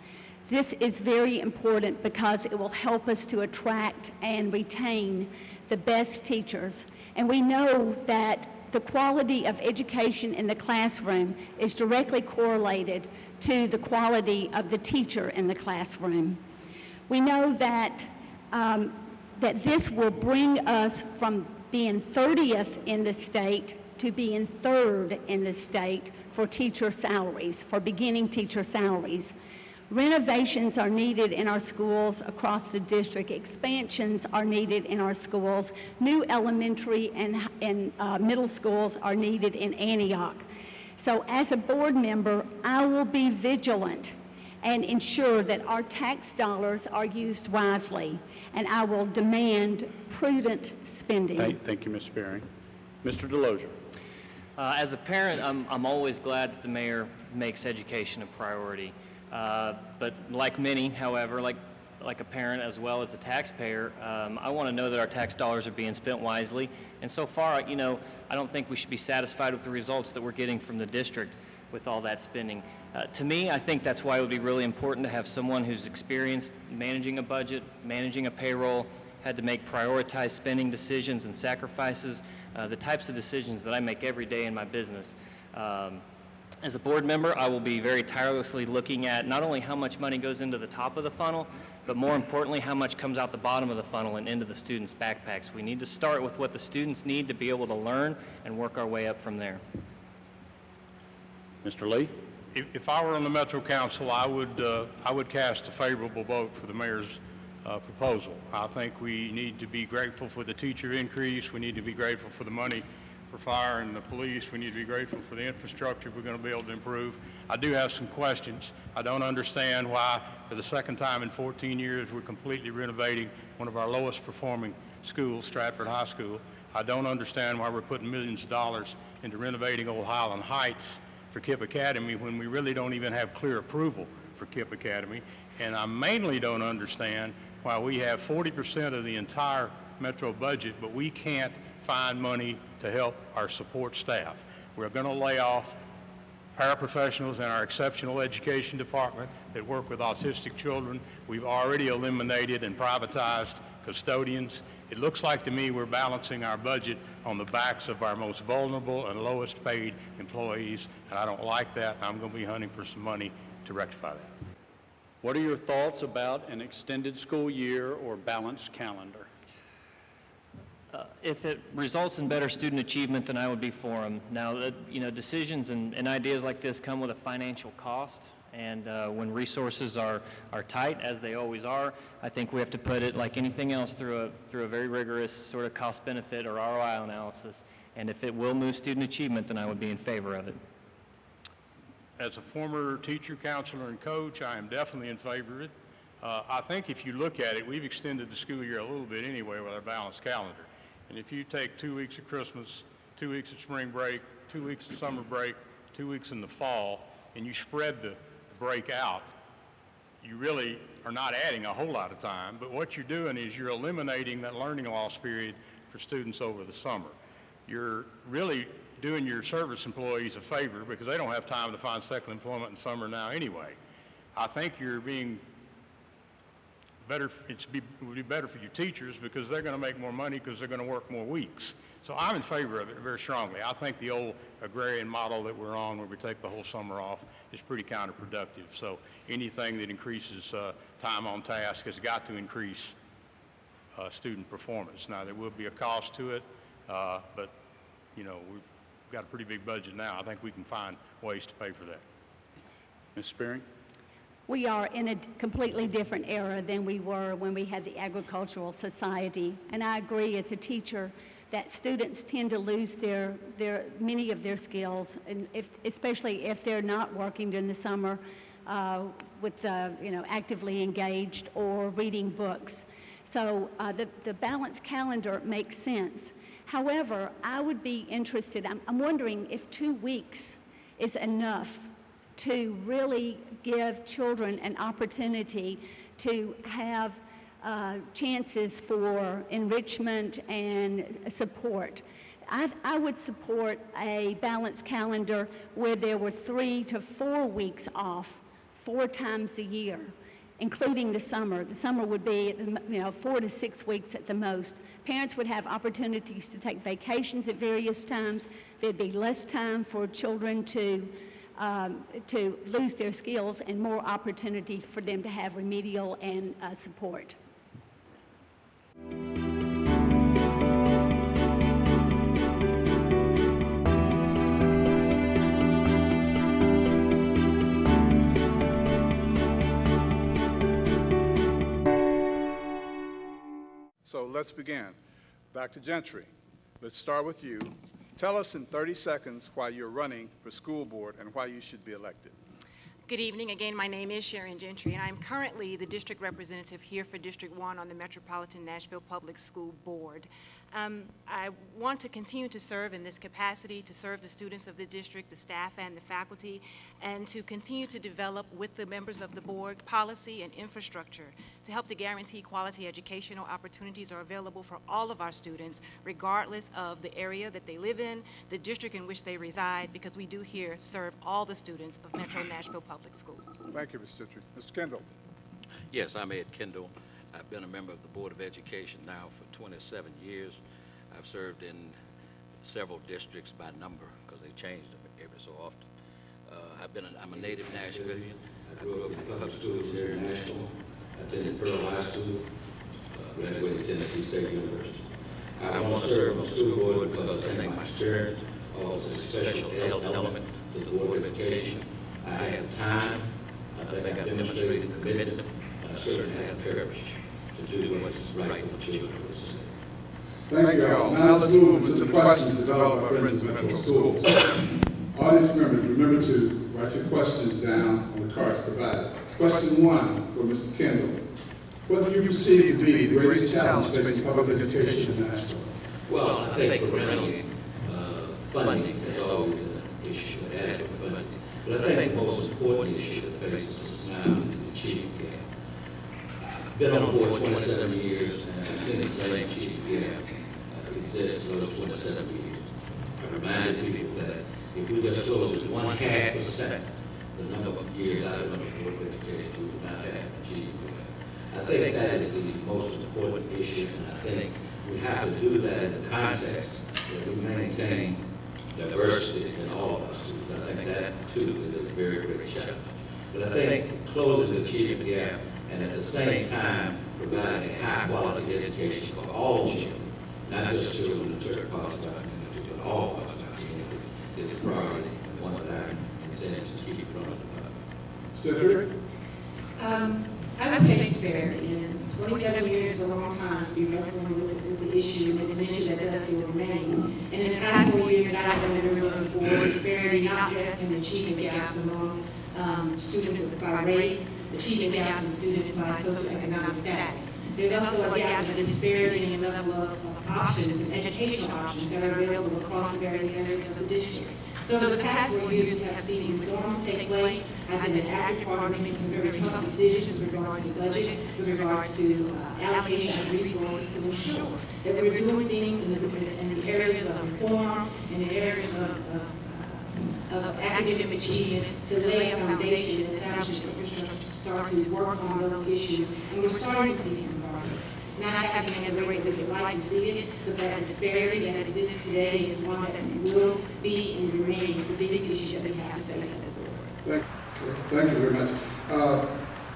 This is very important because it will help us to attract and retain the best teachers. And we know that the quality of education in the classroom is directly correlated to the quality of the teacher in the classroom. We know that that this will bring us from being 30th in the state to being 3rd in the state for teacher salaries, for beginning teacher salaries. Renovations are needed in our schools across the district. Expansions are needed in our schools. New elementary and middle schools are needed in Antioch. So as a board member, I will be vigilant and ensure that our tax dollars are used wisely, and I will demand prudent spending. Thank you, Ms. Spearing. Mr. Delosier. As a parent, I'm always glad that the mayor makes education a priority. But like many, however, like a parent as well as a taxpayer, I want to know that our tax dollars are being spent wisely. And so far, I don't think we should be satisfied with the results that we're getting from the district with all that spending. To me, I think that's why it would be really important to have someone who's experienced managing a budget, managing a payroll, had to make prioritized spending decisions and sacrifices, the types of decisions that I make every day in my business. As a board member, I will be very tirelessly looking at not only how much money goes into the top of the funnel, but more importantly, how much comes out the bottom of the funnel and into the students' backpacks. We need to start with what the students need to be able to learn and work our way up from there. Mr. Lee? If I were on the Metro Council, I would cast a favorable vote for the mayor's proposal. I think we need to be grateful for the teacher increase. We need to be grateful for the money for fire and the police. We need to be grateful for the infrastructure we're going to be able to improve. I do have some questions. I don't understand why, for the second time in 14 years, we're completely renovating one of our lowest performing schools, Stratford High School. I don't understand why we're putting millions of dollars into renovating Old Highland Heights for KIPP Academy when we really don't even have clear approval for KIPP Academy. And I mainly don't understand why we have 40% of the entire Metro budget, but we can't find money to help our support staff. We're going to lay off paraprofessionals in our exceptional education department that work with autistic children. We've already eliminated and privatized custodians. It looks like to me we're balancing our budget on the backs of our most vulnerable and lowest paid employees, and I don't like that. I'm going to be hunting for some money to rectify that. What are your thoughts about an extended school year or balanced calendar? If it results in better student achievement, then I would be for them. Now, decisions and ideas like this come with a financial cost, and when resources are tight, as they always are, I think we have to put it, like anything else, through a very rigorous sort of cost-benefit or ROI analysis. And if it will move student achievement, then I would be in favor of it. As a former teacher, counselor, and coach, I am definitely in favor of it. I think if you look at it, we've extended the school year a little bit anyway with our balanced calendar. And if you take 2 weeks of Christmas, 2 weeks of spring break, 2 weeks of summer break, 2 weeks in the fall, and you spread the break out, you really are not adding a whole lot of time, but what you're doing is you're eliminating that learning loss period for students over the summer. You're really doing your service employees a favor because they don't have time to find second employment in summer now anyway. I think you're being better, it would be better for your teachers because they're going to make more money because they're going to work more weeks. So I'm in favor of it very strongly. I think the old agrarian model that we're on where we take the whole summer off is pretty counterproductive. So anything that increases time on task has got to increase student performance. Now there will be a cost to it, but we've got a pretty big budget now. I think we can find ways to pay for that. Ms. Spearing? We are in a completely different era than we were when we had the Agricultural Society. And I agree as a teacher that students tend to lose many of their skills, and especially if they're not working during the summer actively engaged or reading books. So the balanced calendar makes sense. However, I would be interested, I'm wondering if 2 weeks is enough to really give children an opportunity to have chances for enrichment and support. I would support a balanced calendar where there were 3 to 4 weeks off 4 times a year, including the summer. The summer would be 4 to 6 weeks at the most. Parents would have opportunities to take vacations at various times. There'd be less time for children to lose their skills and more opportunity for them to have remedial and support. So let's begin. Dr. Gentry, let's start with you. Tell us in 30 seconds why you're running for school board and why you should be elected. Good evening. Again, my name is Sharon Gentry, and I'm currently the district representative here for District 1 on the Metropolitan Nashville Public School Board. I want to continue to serve in this capacity, to serve the students of the district, the staff, and the faculty, and to continue to develop with the members of the board policy and infrastructure to help to guarantee quality educational opportunities are available for all of our students, regardless of the area that they live in, the district in which they reside, because we do here serve all the students of Metro Nashville Public Schools. Thank you, Ms. Gentry. Mr. Kendall. Yes, I'm Ed Kendall. I've been a member of the Board of Education now for 27 years. I've served in several districts by number because they change them every so often. I'm a native Nashvilleian. I grew up in public schools here in Nashville. I attended Pearl High School, graduated Tennessee State University. I want to serve on the school board because I think my spirit offers a special element to the Board of Education. I have time. I think I've demonstrated commitment, and I certainly have courage. to do what is right for children of the city. Thank you all. Now let's move into the questions developed by Friends of Metro Schools. Audience members, remember to write your questions down on the cards provided. Question 1 for Mr. Kendall. What do you perceive to be the greatest challenge facing public education in Nashville? Well, I think parental funding has always been an issue, adequate funding. But I think the most important issue that faces us now is the achievement gap. I've been on board 27 years, and I've seen the same achievement gap exist for those 27 years. I reminded people that if we just close just 0.5% the number of years out of the Board of Education, we would not have achieved that. I think that is the most important issue, and I think we have to do that in the context that we maintain diversity in all of our schools. I think that, too, is a very great challenge. But I think closing the achievement gap and at the same time providing a high-quality education for all children, not just children in certain parts of our community, but all parts of our community, is a priority and one that I intend to keep running about. Cedric? I would say disparity, and 27 years is a long time to be wrestling with the issue, and it's an issue that does still remain. And in the past 4 years that I've been in the room for disparity, not just in achievement gaps among students by race, achievement gaps in students by socioeconomic status. There's also a gap of disparity in the level of options and educational options that are available across the various areas of the district. So in the past 4 years, we have seen reform take place. I've been an active part of making some very tough decisions with regards to budget, with regards to allocation of resources to ensure that we're doing things in the areas of reform, in the areas of academic achievement, to lay a foundation and establish an infrastructure to start to work on those issues. And we're starting to see some progress. It's not happening at the rate that we'd like to see it, but that disparity that exists today is one that will be and remain the biggest issue that we have to face as a board. Thank you very much.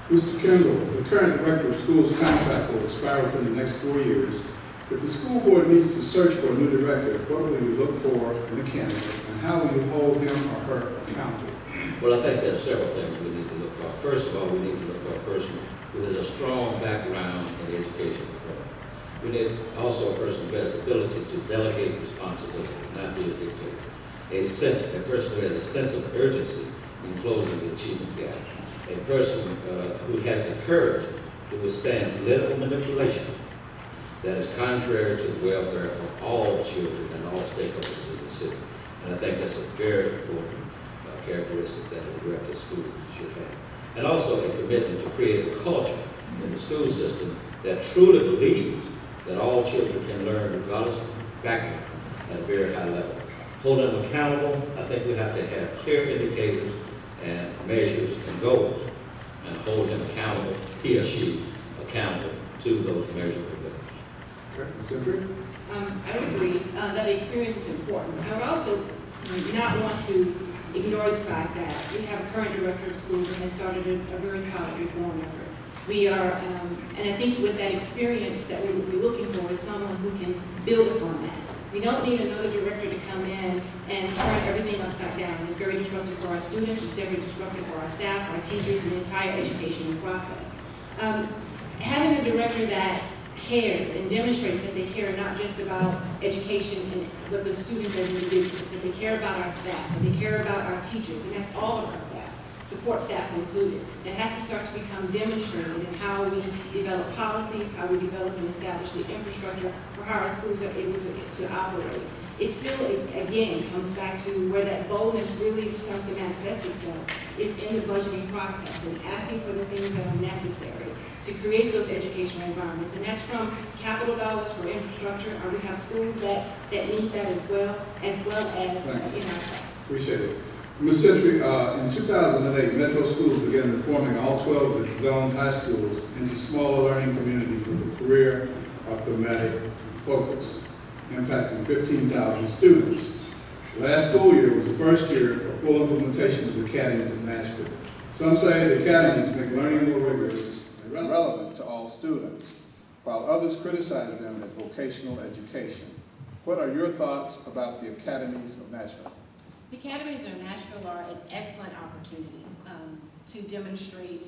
Mr. Kendall, the current director of schools contract will expire within the next 4 years. If the school board needs to search for a new director, what will you look for in a candidate, and how will you hold him or her accountable? Well, I think there's several things we need to look for. First of all, we need to look for a person who has a strong background in the education reform. We need also a person who has the ability to delegate responsibility, not be a dictator. A person who has a sense of urgency in closing the achievement gap. A person who has the courage to withstand political manipulation that is contrary to the welfare of all children and all stakeholders in the city. And I think that's a very important characteristic that a director of schools should have. And also a commitment to create a culture in the school system that truly believes that all children can learn regardless of background at a very high level. Hold them accountable. I think we have to have clear indicators and measures and goals, and hold him accountable, he or she accountable to those measurable goals. Okay, Ms. Gentry? I would agree that the experience is important. I would also not want to ignore the fact that we have a current director of schools that has started a very solid reform effort. We are, and I think with that experience that we would be looking for is someone who can build upon that. We don't need another director to come in and turn everything upside down. It's very disruptive for our students, it's very disruptive for our staff, our teachers, and the entire educational process. Having a director that cares and demonstrates that they care not just about education and but the students as individuals, that they care about our staff, that they care about our teachers, and that's all of our staff, support staff included. That has to start to become demonstrated in how we develop policies, how we develop and establish the infrastructure for how our schools are able to operate. It still, again, comes back to where that boldness really starts to manifest itself is in the budgeting process and asking for the things that are necessary to create those educational environments. And that's from capital dollars for infrastructure. We have schools that need that as well as in our staff. Appreciate it. Ms. Gentry, in 2008, Metro Schools began reforming all 12 of its zoned high schools into smaller learning communities with a career or thematic focus, impacting 15,000 students. Last school year was the first year of full implementation of the academies in Nashville. Some say the academies make learning more rigorous and relevant to all students, while others criticize them as vocational education. What are your thoughts about the academies of Nashville? The academies in Nashville are an excellent opportunity to demonstrate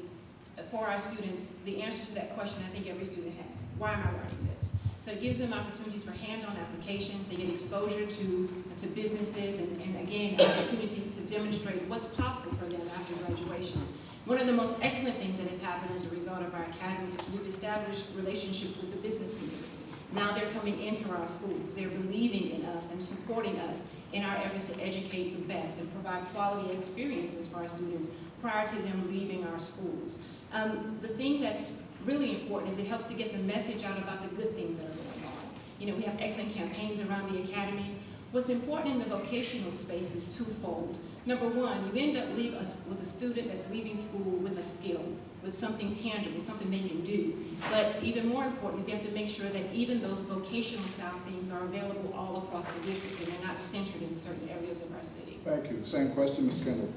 for our students, the answer to that question I think every student has. Why am I learning this? So it gives them opportunities for hand-on applications. They get exposure to businesses and again, opportunities to demonstrate what's possible for them after graduation. One of the most excellent things that has happened as a result of our academies is we've established relationships with the business community. Now they're coming into our schools. They're believing in us and supporting us in our efforts to educate the best and provide quality experiences for our students prior to them leaving our schools. The thing that's really important is it helps to get the message out about the good things that are going on. You know, we have excellent campaigns around the academies. What's important in the vocational space is twofold. Number one, you end up with a student that's leaving school with a skill, with something tangible, something they can do. But even more importantly, we have to make sure that even those vocational style things are available all across the district and they're not centered in certain areas of our city. Thank you. Same question, Mr. Kendall.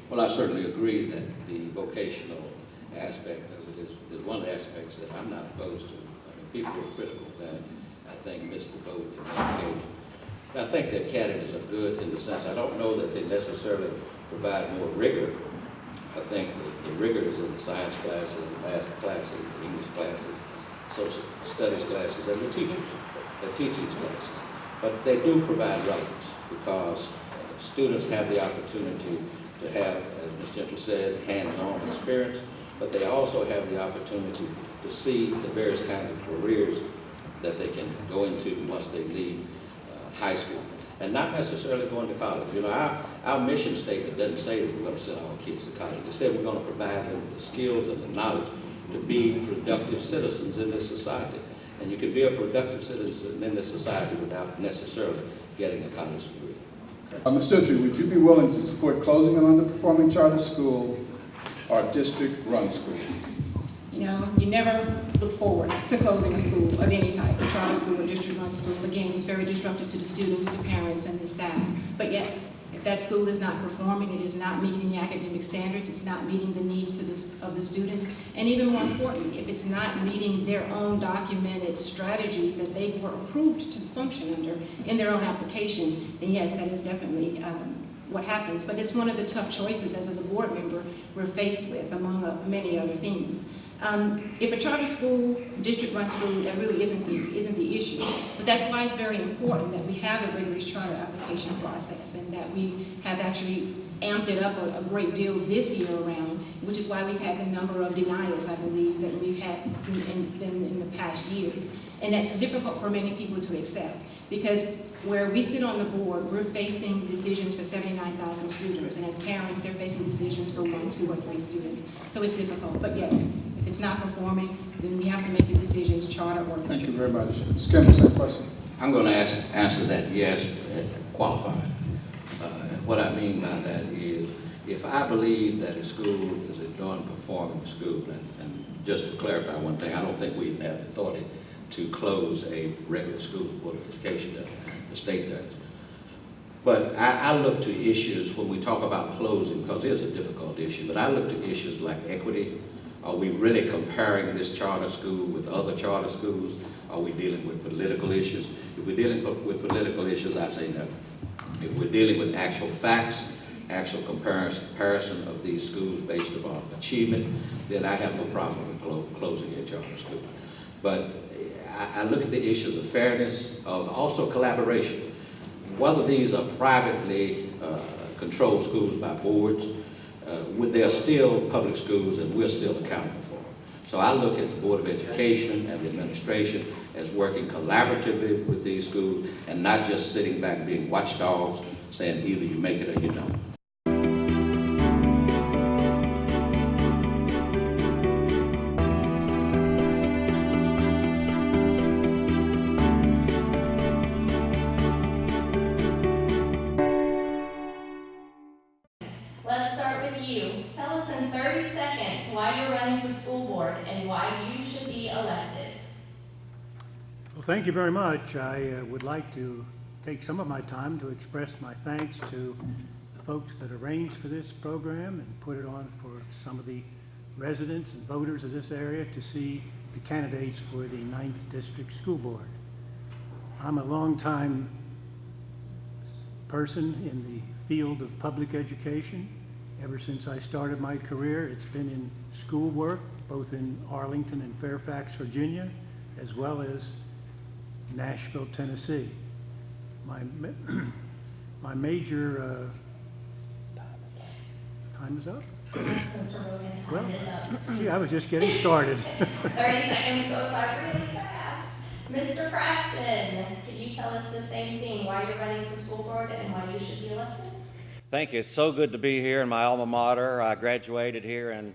Well, I certainly agree that the vocational aspect of it is one of the aspects that I'm not opposed to. I mean, people are critical of that. I think missed the boat in education. I think the academies are good in the sense, I don't know that they necessarily provide more rigor. I think the rigor is in the science classes, the math classes, the English classes, social studies classes, and the teachers, the teaching classes. But they do provide relevance because students have the opportunity to have, as Ms. Gentry said, hands-on experience, but they also have the opportunity to see the various kinds of careers that they can go into once they leave high school, and not necessarily going to college. You know, our mission statement doesn't say that we're going to send our kids to college. It said we're going to provide them with the skills and the knowledge to be productive citizens in this society. And you can be a productive citizen in this society without necessarily getting a college degree. Ms. Gentry, would you be willing to support closing an underperforming charter school or district-run school? You know, you never look forward to closing a school of any type, a charter school or district-run school. Again, it's very disruptive to the students, the parents, and the staff. But yes, if that school is not performing, it is not meeting the academic standards, it's not meeting the needs of the students, and even more importantly, if it's not meeting their own documented strategies that they were approved to function under in their own application, then yes, that is definitely what happens. But it's one of the tough choices as a board member we're faced with, among many other things. If a charter school, district-run school, that really isn't the issue. But that's why it's very important that we have a rigorous charter application process and that we have actually amped it up a great deal this year around, which is why we've had the number of denials, I believe, that we've had in the past years. And that's difficult for many people to accept because where we sit on the board, we're facing decisions for 79,000 students, and as parents, they're facing decisions for 1, 2, or 3 students. So it's difficult, but yes, if it's not performing, then we have to make the decisions, charter or district. Thank you very much. Ms. Kendall, same question. I'm going to answer that yes, qualified. And what I mean by that is, if I believe that a school is a non-performing school, and just to clarify one thing, I don't think we have the authority to close a regular school, Board of Education, the state does. But I look to issues when we talk about closing, because it is a difficult issue, but I look to issues like equity. Are we really comparing this charter school with other charter schools? Are we dealing with political issues? If we're dealing with political issues, I say no. If we're dealing with actual facts, actual comparison of these schools based upon achievement, then I have no problem with closing a charter school. But I look at the issues of fairness, of also collaboration. Whether these are privately controlled schools by boards, they're still public schools and we're still accountable for them. So I look at the Board of Education and the administration as working collaboratively with these schools and not just sitting back being watchdogs saying either you make it or you don't. Let's start with you. Tell us in 30 seconds why you're running for school board and why you should be elected. Well, thank you very much. I would like to take some of my time to express my thanks to the folks that arranged for this program and put it on for some of the residents and voters of this area to see the candidates for the 9th District School Board. I'm a longtime person in the field of public education. Ever since I started my career, it's been in school work, both in Arlington and Fairfax, Virginia, as well as Nashville, Tennessee. My major, time is up? Well, gee, I was just getting started. 30 seconds goes by really fast. Mr. Crafton, could you tell us the same thing, why you're running for school board and why you should be elected? Thank you. It's so good to be here in my alma mater. I graduated here and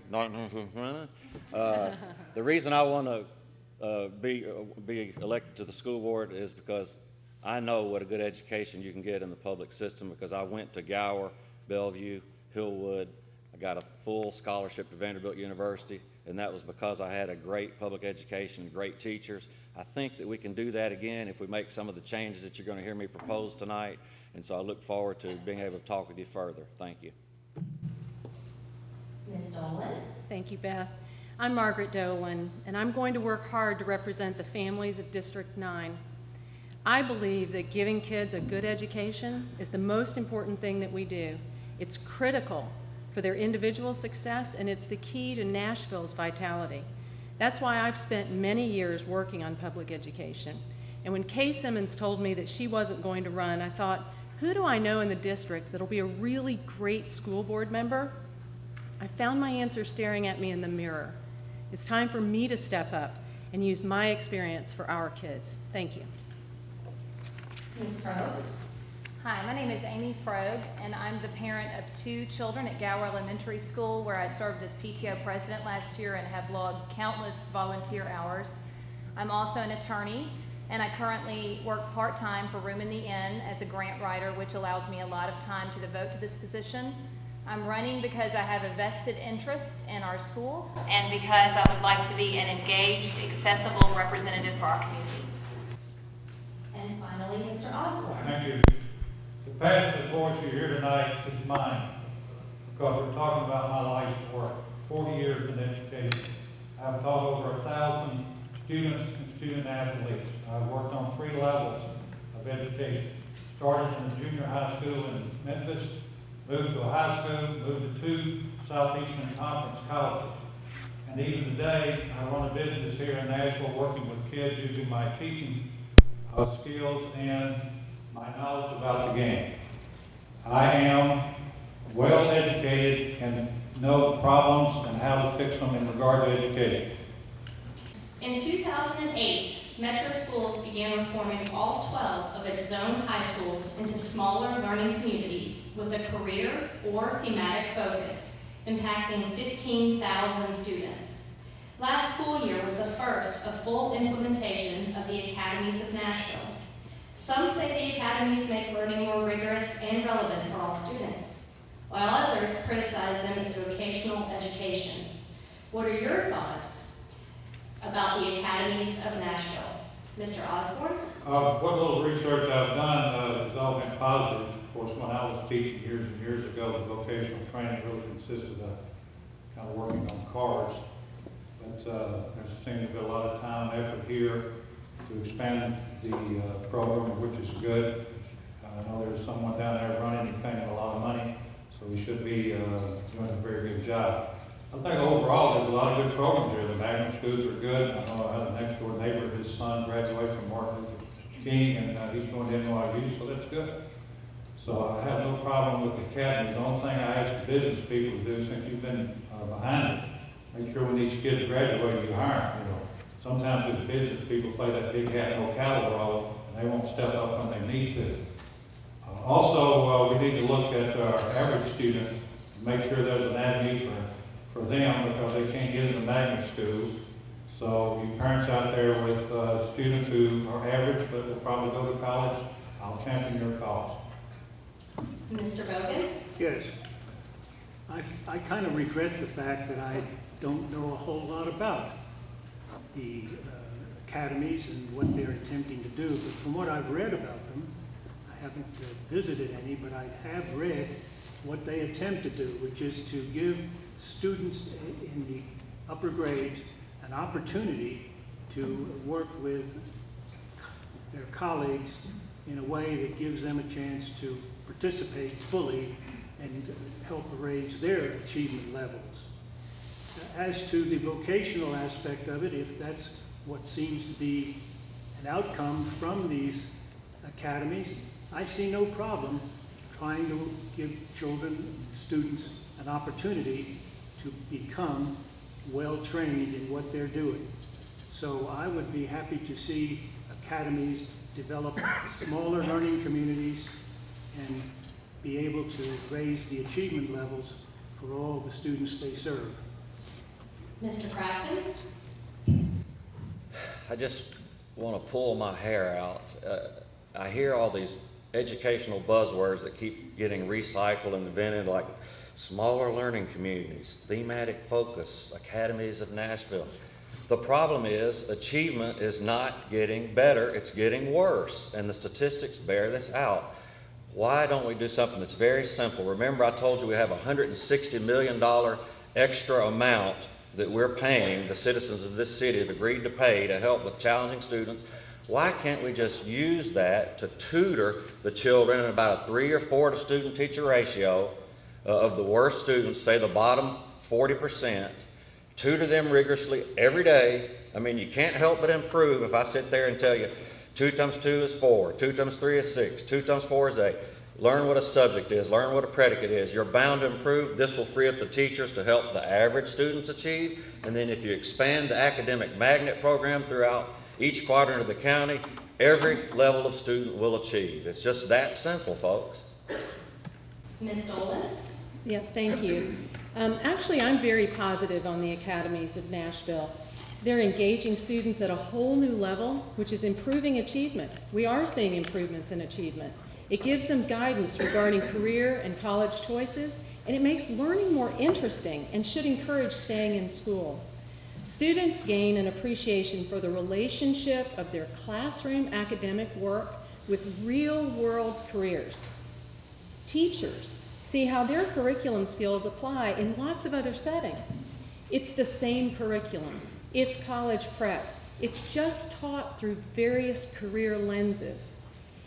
the reason I want to be elected to the school board is because I know what a good education you can get in the public system, because I went to Gower, Bellevue, Hillwood. I got a full scholarship to Vanderbilt University, and that was because I had a great public education, great teachers. I think that we can do that again if we make some of the changes that you're going to hear me propose tonight. And so I look forward to being able to talk with you further. Thank you. Ms. Dolan? Thank you, Beth. I'm Margaret Dolan, and I'm going to work hard to represent the families of District 9. I believe that giving kids a good education is the most important thing that we do. It's critical for their individual success, and it's the key to Nashville's vitality. That's why I've spent many years working on public education. And when Kay Simmons told me that she wasn't going to run, I thought, who do I know in the district that'll be a really great school board member? I found my answer staring at me in the mirror. It's time for me to step up and use my experience for our kids. Thank you. Ms. Frobe? Hi, my name is Amy Frobe, and I'm the parent of 2 children at Gower Elementary School, where I served as PTO president last year and have logged countless volunteer hours. I'm also an attorney, and I currently work part-time for Room in the Inn as a grant writer, which allows me a lot of time to devote to this position. I'm running because I have a vested interest in our schools and because I would like to be an engaged, accessible representative for our community. And finally, Mr. Osborne. Thank you. The passionate voice you hear tonight is mine, because we're talking about my life's work, 40 years in education. I've taught over 1,000 students and student athletes. I've worked on 3 levels of education. Started in the junior high school in Memphis, moved to a high school, moved to 2 Southeastern Conference colleges. And even today, I run a business here in Nashville working with kids using my teaching skills and my knowledge about the game. I am well educated and know problems and how to fix them in regard to education. In 2008, Metro Schools began reforming all 12 of its zone high schools into smaller learning communities with a career or thematic focus, impacting 15,000 students. Last school year was the first of full implementation of the Academies of Nashville. Some say the academies make learning more rigorous and relevant for all students, while others criticize them as vocational education. What are your thoughts about the Academies of Nashville? Mr. Osborne? What little research I've done has all been positive. Of course, when I was teaching years and years ago, the vocational training really consisted of kind of working on cars. But there seems to be a lot of time and effort here to expand the program, which is good. I know there's someone down there running and paying a lot of money, so we should be doing a very good job. I think overall there's a lot of good programs here. The magnet schools are good. I know I have a next door neighbor, his son graduated from Martin Luther King, and he's going to NYU, so that's good. So I have no problem with the academies. The only thing I ask the business people to do, since you've been behind it, make sure when these kids graduate, you hire them. You know, sometimes as business people play that big hat, no cattle role, and they won't step up when they need to. Also, we need to look at our average student and make sure there's an avenue for them, because they can't get into magnet schools. So you parents out there with students who are average but will probably go to college, I'll champion your cause. Mr. Bogan? Yes. I kind of regret the fact that I don't know a whole lot about the academies and what they're attempting to do, but from what I've read about them, I haven't visited any, but I have read what they attempt to do, which is to give students in the upper grades an opportunity to work with their colleagues in a way that gives them a chance to participate fully and help raise their achievement levels. As to the vocational aspect of it, if that's what seems to be an outcome from these academies, I see no problem trying to give children, students, an opportunity to become well-trained in what they're doing. So I would be happy to see academies develop smaller learning communities and be able to raise the achievement levels for all the students they serve. Mr. Crafton? I just want to pull my hair out. I hear all these educational buzzwords that keep getting recycled and invented, like smaller learning communities, thematic focus, academies of Nashville. The problem is achievement is not getting better, it's getting worse, and the statistics bear this out. Why don't we do something that's very simple? Remember, I told you we have a $160 million extra amount that we're paying, the citizens of this city have agreed to pay to help with challenging students. Why can't we just use that to tutor the children in about a 3 or 4 to student teacher ratio of the worst students, say the bottom 40%, tutor them rigorously every day. I mean, you can't help but improve if I sit there and tell you 2 times 2 is 4, 2 times 3 is 6, 2 times 4 is 8. Learn what a subject is, learn what a predicate is. You're bound to improve. This will free up the teachers to help the average students achieve. And then if you expand the academic magnet program throughout each quadrant of the county, every level of student will achieve. It's just that simple, folks. Ms. Dolan? Yeah, thank you. Actually, I'm very positive on the academies of Nashville. They're engaging students at a whole new level, which is improving achievement. We are seeing improvements in achievement. It gives them guidance regarding career and college choices, and it makes learning more interesting and should encourage staying in school. Students gain an appreciation for the relationship of their classroom academic work with real-world careers. Teachers see how their curriculum skills apply in lots of other settings. It's the same curriculum. It's college prep. It's just taught through various career lenses.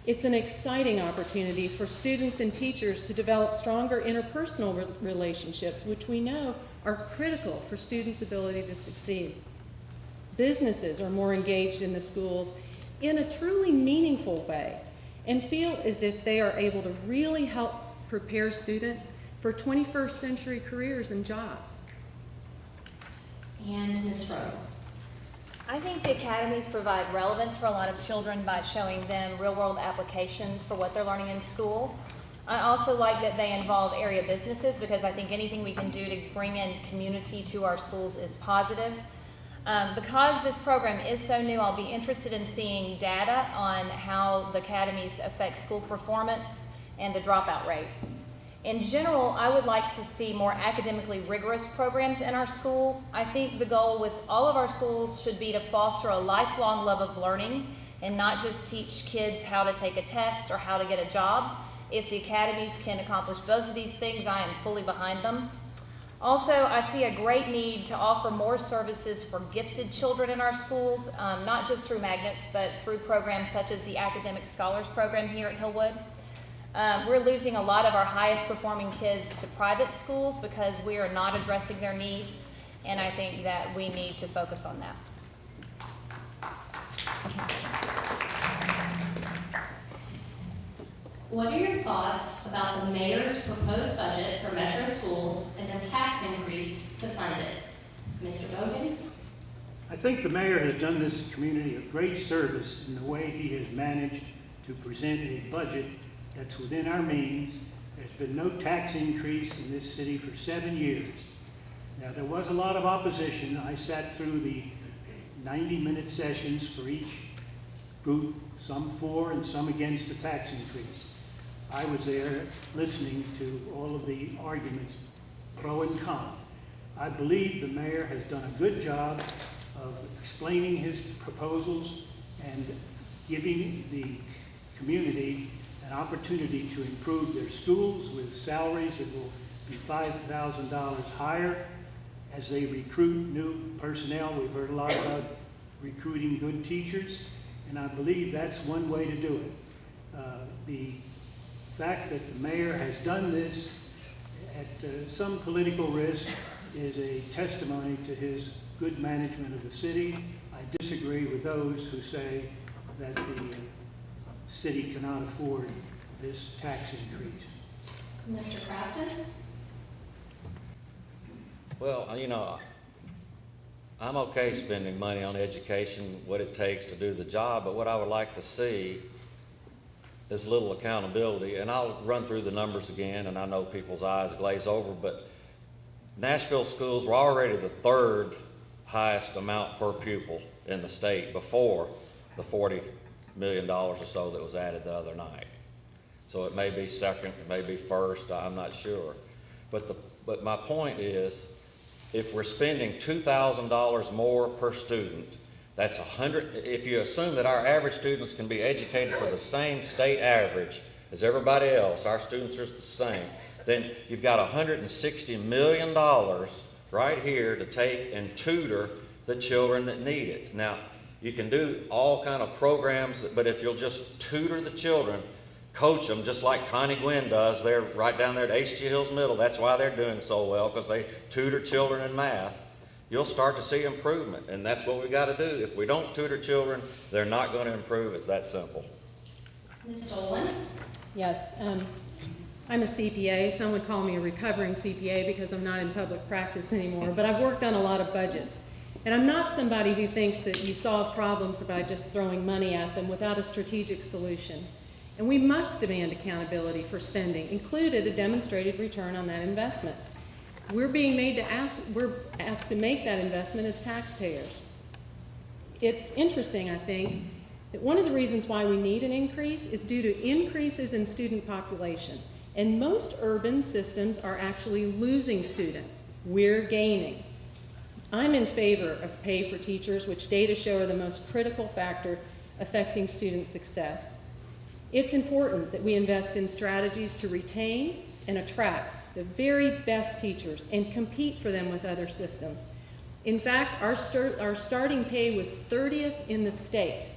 It's an exciting opportunity for students and teachers to develop stronger interpersonal relationships, which we know are critical for students' ability to succeed. Businesses are more engaged in the schools in a truly meaningful way and feel as if they are able to really help prepare students for 21st century careers and jobs. And Ms. Rowe? I think the academies provide relevance for a lot of children by showing them real-world applications for what they're learning in school. I also like that they involve area businesses because I think anything we can do to bring in community to our schools is positive. Because this program is so new, I'll be interested in seeing data on how the academies affect school performance and the dropout rate. In general, I would like to see more academically rigorous programs in our school. I think the goal with all of our schools should be to foster a lifelong love of learning and not just teach kids how to take a test or how to get a job. If the academies can accomplish both of these things, I am fully behind them. Also, I see a great need to offer more services for gifted children in our schools, not just through magnets, but through programs such as the Academic Scholars Program here at Hillwood. We're losing a lot of our highest performing kids to private schools because we are not addressing their needs, and I think that we need to focus on that. What are your thoughts about the mayor's proposed budget for Metro schools and a tax increase to fund it? Mr. Bogan? I think the mayor has done this community a great service in the way he has managed to present a budget that's within our means. There's been no tax increase in this city for 7 years. Now, there was a lot of opposition. I sat through the 90-minute sessions for each group, some for and some against the tax increase. I was there listening to all of the arguments, pro and con. I believe the mayor has done a good job of explaining his proposals and giving the community an opportunity to improve their schools with salaries that will be $5,000 higher as they recruit new personnel. We've heard a lot about recruiting good teachers, and I believe that's one way to do it. The fact that the mayor has done this at some political risk is a testimony to his good management of the city. I disagree with those who say that the city cannot afford this tax increase. Mr. Crafton? Well, you know, I'm okay spending money on education, what it takes to do the job, but what I would like to see is a little accountability. And I'll run through the numbers again, and I know people's eyes glaze over, but Nashville schools were already the third highest amount per pupil in the state before the $40 million or so that was added the other night. So it may be second, it may be first, I'm not sure. But my point is, if we're spending $2,000 more per student, that's 100, if you assume that our average students can be educated for the same state average as everybody else, our students are the same, then you've got $160 million right here to take and tutor the children that need it. Now, you can do all kind of programs, but if you'll just tutor the children, coach them, just like Connie Gwynn does, they're right down there at H.G. Hills Middle, that's why they're doing so well, because they tutor children in math, you'll start to see improvement, and that's what we got to do. If we don't tutor children, they're not going to improve. It's that simple. Ms. Dolan? Yes, I'm a CPA. Some would call me a recovering CPA because I'm not in public practice anymore, but I've worked on a lot of budgets. And I'm not somebody who thinks that you solve problems by just throwing money at them without a strategic solution. And we must demand accountability for spending, included a demonstrated return on that investment. We're asked to make that investment as taxpayers. It's interesting, I think, that one of the reasons why we need an increase is due to increases in student population. And most urban systems are actually losing students. We're gaining. I'm in favor of pay for teachers, which data show are the most critical factor affecting student success. It's important that we invest in strategies to retain and attract the very best teachers and compete for them with other systems. In fact, our starting pay was 30th in the state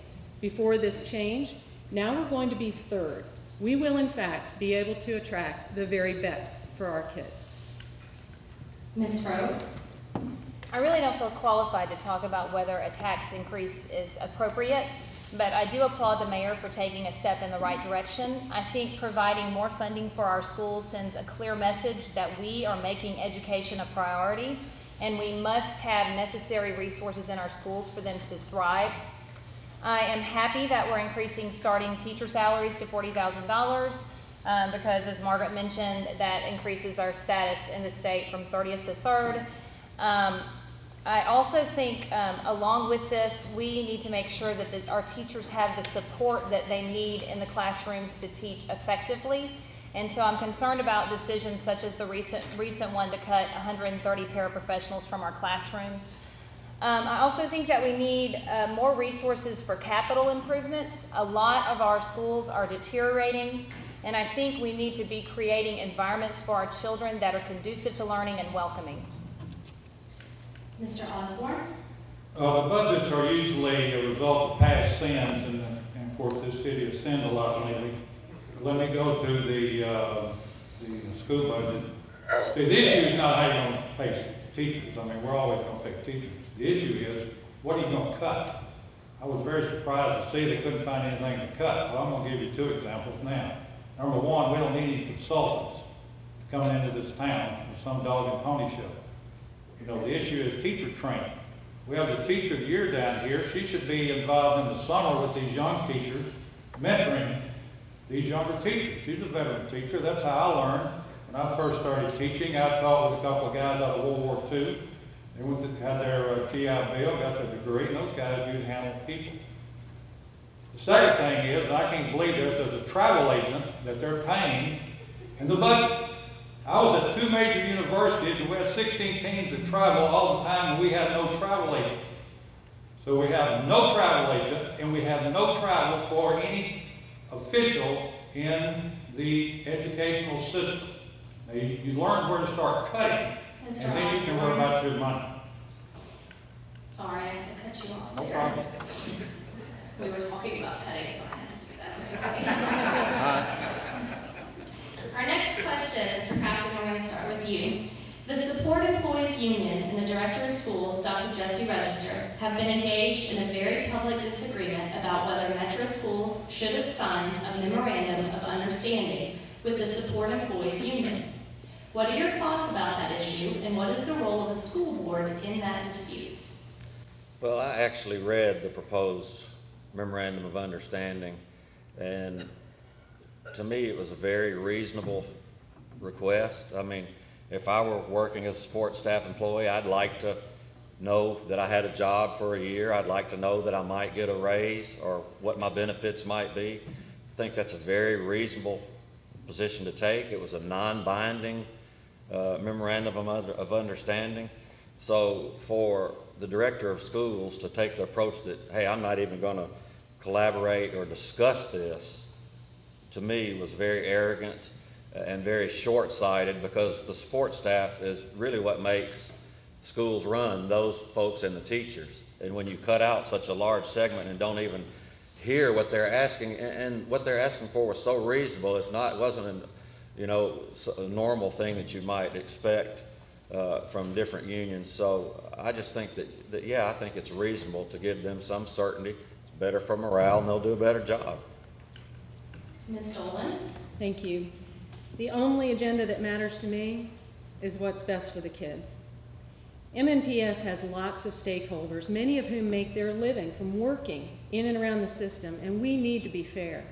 before this change. Now we're going to be third. We will, in fact, be able to attract the very best for our kids. Ms. Froh? I really don't feel qualified to talk about whether a tax increase is appropriate, but I do applaud the mayor for taking a step in the right direction. I think providing more funding for our schools sends a clear message that we are making education a priority, and we must have necessary resources in our schools for them to thrive. I am happy that we're increasing starting teacher salaries to $40,000 because, as Margaret mentioned, that increases our status in the state from 30th to 3rd. I also think along with this, we need to make sure that our teachers have the support that they need in the classrooms to teach effectively. And so I'm concerned about decisions such as the recent one to cut 130 paraprofessionals from our classrooms. I also think that we need more resources for capital improvements. A lot of our schools are deteriorating, and I think we need to be creating environments for our children that are conducive to learning and welcoming. Mr. Osborne? The budgets are usually a result of past sins, and of course this city has sinned a lot lately. Let me go to the school budget. See, the issue is not how you're going to pay teachers. I mean, we're always going to pay teachers. The issue is, what are you going to cut? I was very surprised to see they couldn't find anything to cut. Well, I'm going to give you 2 examples now. Number one, we don't need any consultants coming into this town with some dog and pony show. You know, the issue is teacher training. We have the teacher of the year down here. She should be involved in the summer with these young teachers, mentoring these younger teachers. She's a veteran teacher. That's how I learned. When I first started teaching, I taught with a couple of guys out of World War II. They had their GI Bill, got their degree, and those guys knew to handle people. The second thing is, I can't believe there's a travel agent that they're paying in the budget. I was at 2 major universities, and we had 16 teams that travel all the time, and we had no travel agent. So we have no travel agent, and we have no travel for any official in the educational system. Now, you learn where to start cutting, and then you can worry about your money. Sorry, I have to cut you off. No problem. We were talking about cutting, so I had to do that. Our next question, Mr. Crafton, we're going to start with you. The Support Employees Union and the Director of Schools, Dr. Jesse Register, have been engaged in a very public disagreement about whether Metro Schools should have signed a memorandum of understanding with the Support Employees Union. What are your thoughts about that issue, and what is the role of the school board in that dispute? Well, I actually read the proposed memorandum of understanding, and to me it was a very reasonable request. I mean, if I were working as a support staff employee, I'd like to know that I had a job for a year. I'd like to know that I might get a raise or what my benefits might be. I think that's a very reasonable position to take. It was a non-binding memorandum of understanding. So for the director of schools to take the approach that, hey, I'm not even going to collaborate or discuss this, to me was very arrogant and very short-sighted, because the support staff is really what makes schools run, those folks and the teachers. And when you cut out such a large segment and don't even hear what they're asking, and what they're asking for was so reasonable, it wasn't a normal thing that you might expect from different unions. So I just think that yeah, I think it's reasonable to give them some certainty. It's better for morale, and they'll do a better job. Ms. Dolan? Thank you. The only agenda that matters to me is what's best for the kids. MNPS has lots of stakeholders, many of whom make their living from working in and around the system, and we need to be fair.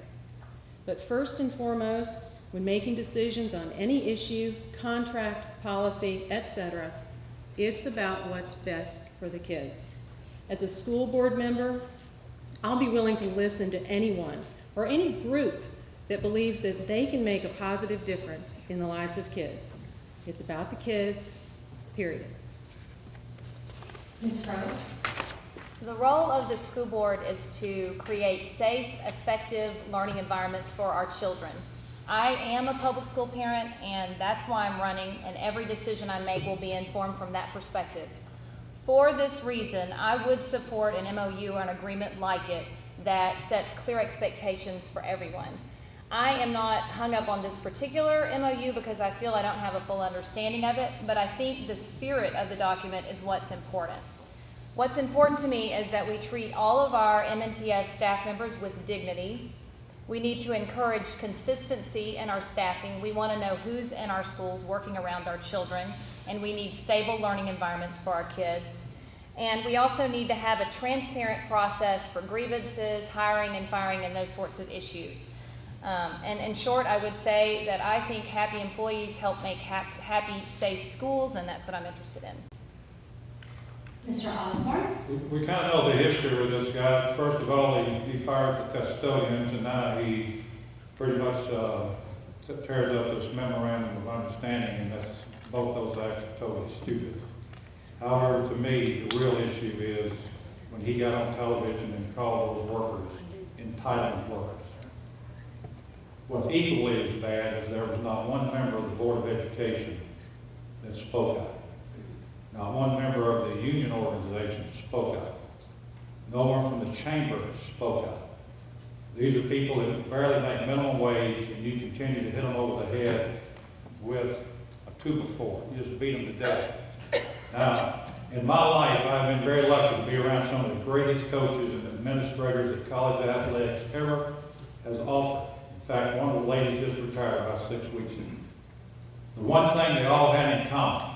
But first and foremost, when making decisions on any issue, contract, policy, etc., it's about what's best for the kids. As a school board member, I'll be willing to listen to anyone or any group that believes that they can make a positive difference in the lives of kids. It's about the kids, period. Ms. Rowe? The role of the school board is to create safe, effective learning environments for our children. I am a public school parent, and that's why I'm running, and every decision I make will be informed from that perspective. For this reason, I would support an MOU or an agreement like it that sets clear expectations for everyone. I am not hung up on this particular MOU because I feel I don't have a full understanding of it, but I think the spirit of the document is what's important. What's important to me is that we treat all of our MNPS staff members with dignity. We need to encourage consistency in our staffing. We want to know who's in our schools working around our children, and we need stable learning environments for our kids. And we also need to have a transparent process for grievances, hiring and firing, and those sorts of issues. And in short, I would say that I think happy employees help make happy, safe schools, and that's what I'm interested in. Mr. Osborne? We kind of know the history with this guy. First of all, he fired the custodians, and now he pretty much tears up this memorandum of understanding, and that's, both those acts are totally stupid. However, to me, the real issue is when he got on television and called those workers entitlement workers. What's equally as bad is there was not one member of the Board of Education that spoke out. Not one member of the union organization spoke out. No one from the chamber spoke out. These are people that barely make minimum wage, and you continue to hit them over the head with a 2x4. You just beat them to death. Now, in my life, I've been very lucky to be around some of the greatest coaches and administrators that college athletics ever has offered. In fact, one of the ladies just retired about 6 weeks ago. The one thing they all had in common,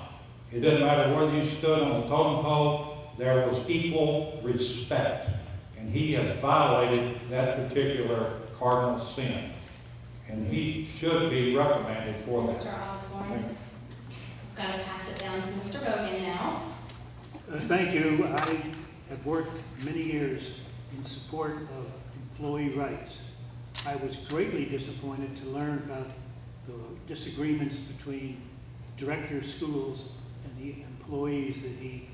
it didn't matter whether you stood on the totem pole, there was equal respect. And he has violated that particular cardinal sin. And he should be reprimanded for that. Mr. Osborne? I've got to pass it down to Mr. Bogan now. Thank you. I have worked many years in support of employee rights. I was greatly disappointed to learn about the disagreements between director of schools and the employees that he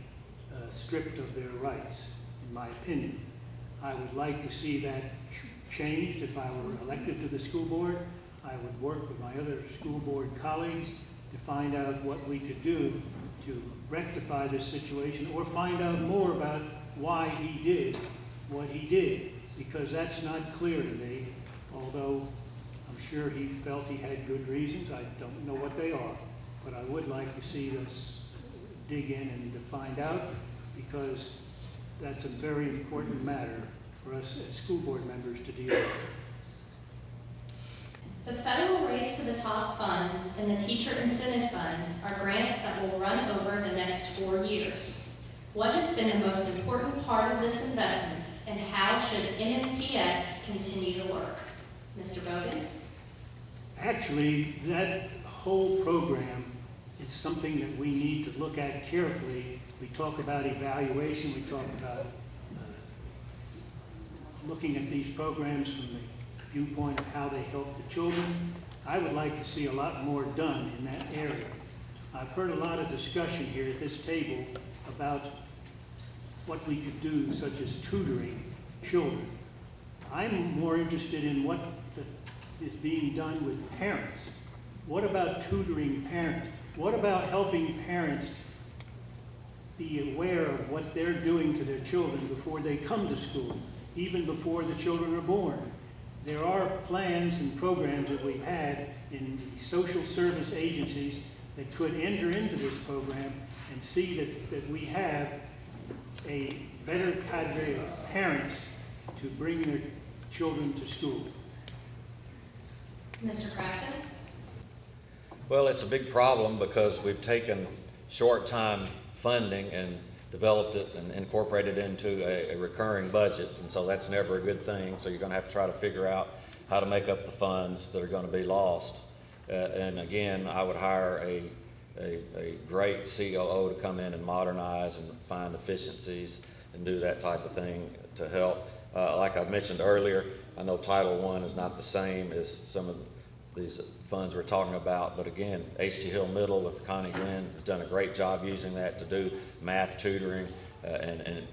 stripped of their rights, in my opinion. I would like to see that changed if I were elected to the school board. I would work with my other school board colleagues to find out what we could do to rectify this situation, or find out more about why he did what he did, because that's not clear to me, although I'm sure he felt he had good reasons. I don't know what they are, but I would like to see this dig in and to find out, because that's a very important matter for us as school board members to deal with. The Federal Race to the Top funds and the Teacher Incentive Fund are grants that will run over the next 4 years. What has been the most important part of this investment, and how should NMPS continue to work? Mr. Bogan? Actually, that whole program is something that we need to look at carefully. We talk about evaluation, we talk about looking at these programs from the viewpoint of how they help the children. I would like to see a lot more done in that area. I've heard a lot of discussion here at this table about what we could do, such as tutoring children. I'm more interested in what is being done with parents. What about tutoring parents? What about helping parents be aware of what they're doing to their children before they come to school, even before the children are born? There are plans and programs that we've had in the social service agencies that could enter into this program and see that we have a better cadre of parents to bring their children to school. Mr. Crafton? Well, it's a big problem because we've taken short-time funding and developed it and incorporated it into a recurring budget, and so that's never a good thing. So you're going to have to try to figure out how to make up the funds that are going to be lost. And again, I would hire a great COO to come in and modernize and find efficiencies and do that type of thing to help. Like I mentioned earlier, I know Title I is not the same as some of these funds we're talking about, but again, H.T. Hill Middle with Connie Glenn has done a great job using that to do math tutoring and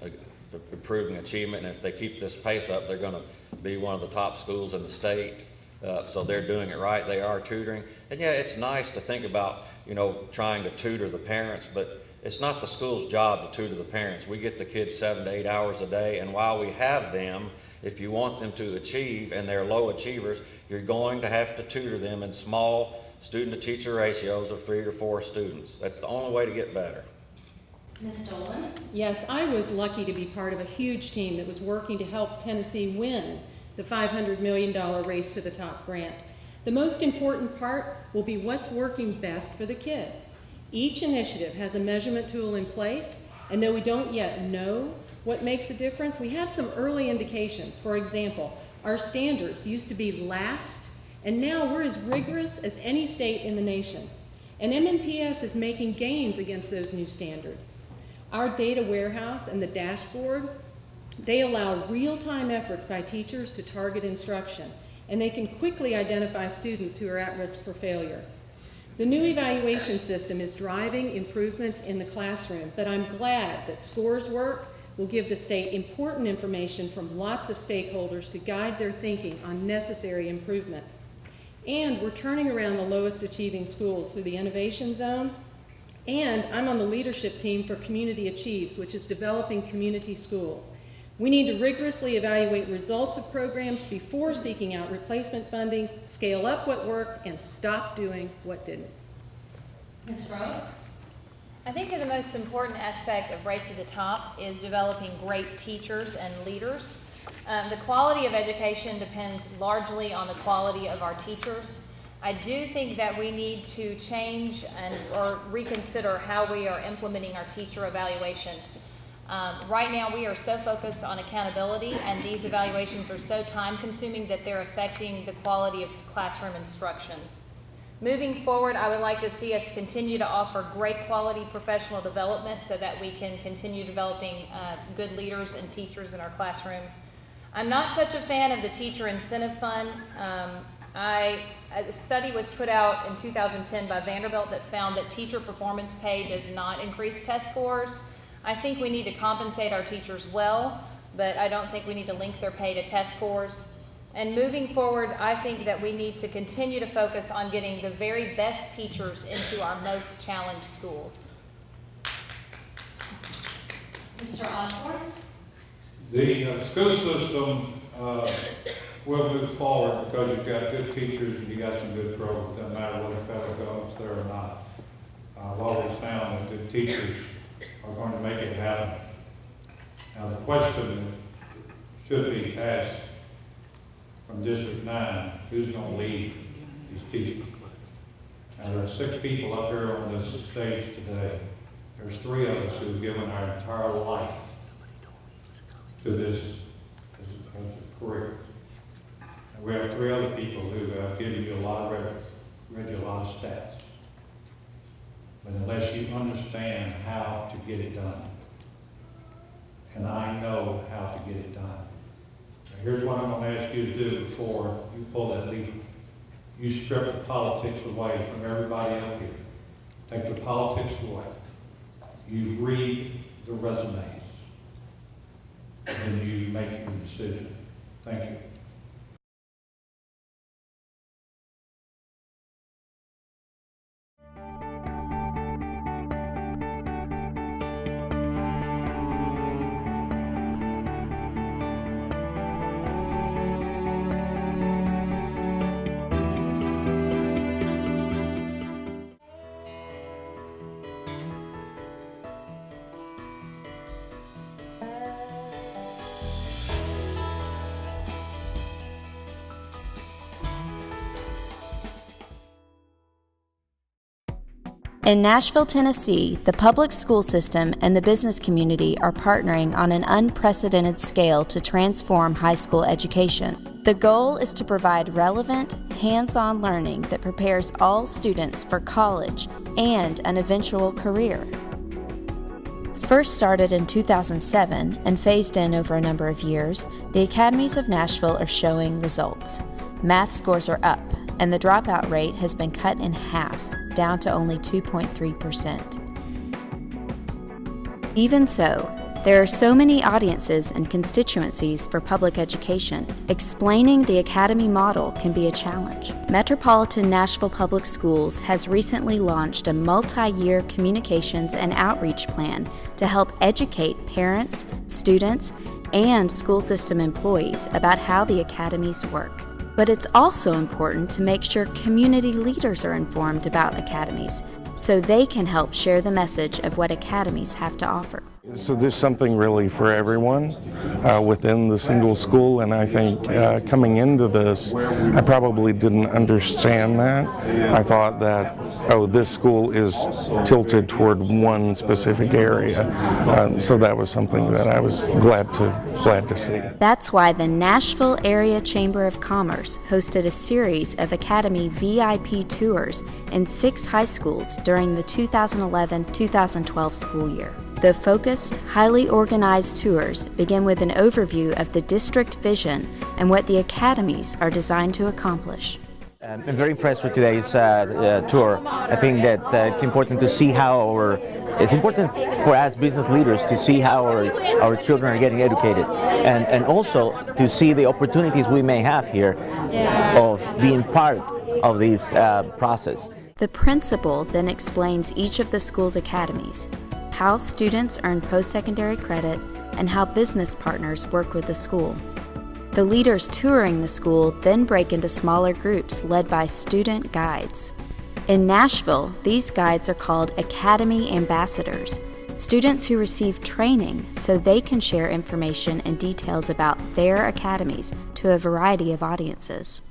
improving achievement. And if they keep this pace up, they're going to be one of the top schools in the state. So they're doing it right. They are tutoring. And yeah, it's nice to think about, you know, trying to tutor the parents, but it's not the school's job to tutor the parents. We get the kids 7 to 8 hours a day, and while we have them, if you want them to achieve, and they're low achievers, you're going to have to tutor them in small student-to-teacher ratios of 3 to 4 students. That's the only way to get better. Ms. Dolan? Yes, I was lucky to be part of a huge team that was working to help Tennessee win the $500 million Race to the Top grant. The most important part will be what's working best for the kids. Each initiative has a measurement tool in place, and though we don't yet know what makes a difference, we have some early indications. For example, our standards used to be last, and now we're as rigorous as any state in the nation. And MNPS is making gains against those new standards. Our data warehouse and the dashboard, they allow real-time efforts by teachers to target instruction, and they can quickly identify students who are at risk for failure. The new evaluation system is driving improvements in the classroom, but I'm glad that SCORE's work will give the state important information from lots of stakeholders to guide their thinking on necessary improvements. And we're turning around the lowest achieving schools through the Innovation Zone, and I'm on the leadership team for Community Achieves, which is developing community schools. We need to rigorously evaluate results of programs before seeking out replacement fundings, scale up what worked, and stop doing what didn't. Ms. Rowe? I think that the most important aspect of Race to the Top is developing great teachers and leaders. The quality of education depends largely on the quality of our teachers. I do think that we need to change or reconsider how we are implementing our teacher evaluations. Right now we are so focused on accountability, and these evaluations are so time-consuming that they're affecting the quality of classroom instruction. Moving forward, I would like to see us continue to offer great quality professional development so that we can continue developing good leaders and teachers in our classrooms. I'm not such a fan of the Teacher Incentive Fund. A study was put out in 2010 by Vanderbilt that found that teacher performance pay does not increase test scores. I think we need to compensate our teachers well, but I don't think we need to link their pay to test scores. And moving forward, I think that we need to continue to focus on getting the very best teachers into our most challenged schools. Mr. Osborne? The school system will move forward because you've got good teachers and you've got some good programs. Doesn't matter whether federal government's there or not. I've always found that good teachers are going to make it happen. Now, the question that should be asked from District 9, who's going to lead these teachers? Now, there are 6 people up here on this stage today. There's 3 of us who have given our entire life to this as a career. And we have 3 other people who have given you a lot of read you a lot of stats. But unless you understand how to get it done, and I know how to get it done. Now, here's what I'm going to ask you to do before you pull that lever. You strip the politics away from everybody up here. Take the politics away. You read the resumes, and then you make your decision. Thank you. In Nashville, Tennessee, the public school system and the business community are partnering on an unprecedented scale to transform high school education. The goal is to provide relevant, hands-on learning that prepares all students for college and an eventual career. First started in 2007 and phased in over a number of years, the academies of Nashville are showing results. Math scores are up, and the dropout rate has been cut in half, down to only 2.3%. Even so, there are so many audiences and constituencies for public education. Explaining the academy model can be a challenge. Metropolitan Nashville Public Schools has recently launched a multi-year communications and outreach plan to help educate parents, students, and school system employees about how the academies work. But it's also important to make sure community leaders are informed about academies, so they can help share the message of what academies have to offer. So there's something really for everyone within the single school, and I think coming into this, I probably didn't understand that. I thought that, oh, this school is tilted toward one specific area. So that was something that I was glad to see. That's why the Nashville Area Chamber of Commerce hosted a series of Academy VIP tours in 6 high schools during the 2011-2012 school year. The focused, highly organized tours begin with an overview of the district vision and what the academies are designed to accomplish. I'm very impressed with today's tour. I think that it's important to see how it's important for us business leaders to see how our children are getting educated, and also to see the opportunities we may have here of being part of this process. The principal then explains each of the school's academies, how students earn post-secondary credit, and how business partners work with the school. The leaders touring the school then break into smaller groups led by student guides. In Nashville, these guides are called Academy Ambassadors, students who receive training so they can share information and details about their academies to a variety of audiences.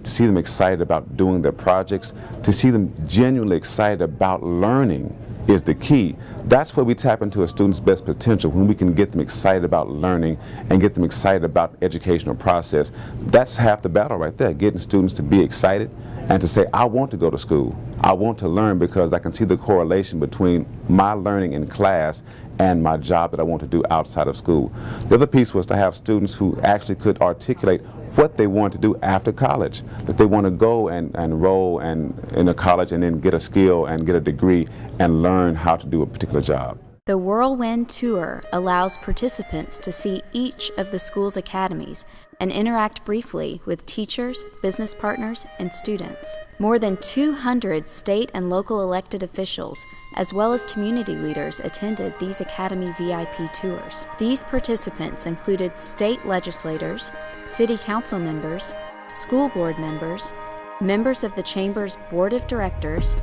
To see them excited about doing their projects, to see them genuinely excited about learning is the key. That's where we tap into a student's best potential, when we can get them excited about learning and get them excited about the educational process. That's half the battle right there, getting students to be excited and to say, I want to go to school. I want to learn because I can see the correlation between my learning in class and my job that I want to do outside of school. The other piece was to have students who actually could articulate what they want to do after college, that they want to go and enroll in a college and then get a skill and get a degree and learn how to do a particular job. The Whirlwind Tour allows participants to see each of the school's academies and interact briefly with teachers, business partners, and students. More than 200 state and local elected officials, as well as community leaders, attended these Academy VIP tours. These participants included state legislators, city council members, school board members, members of the Chamber's board of directors,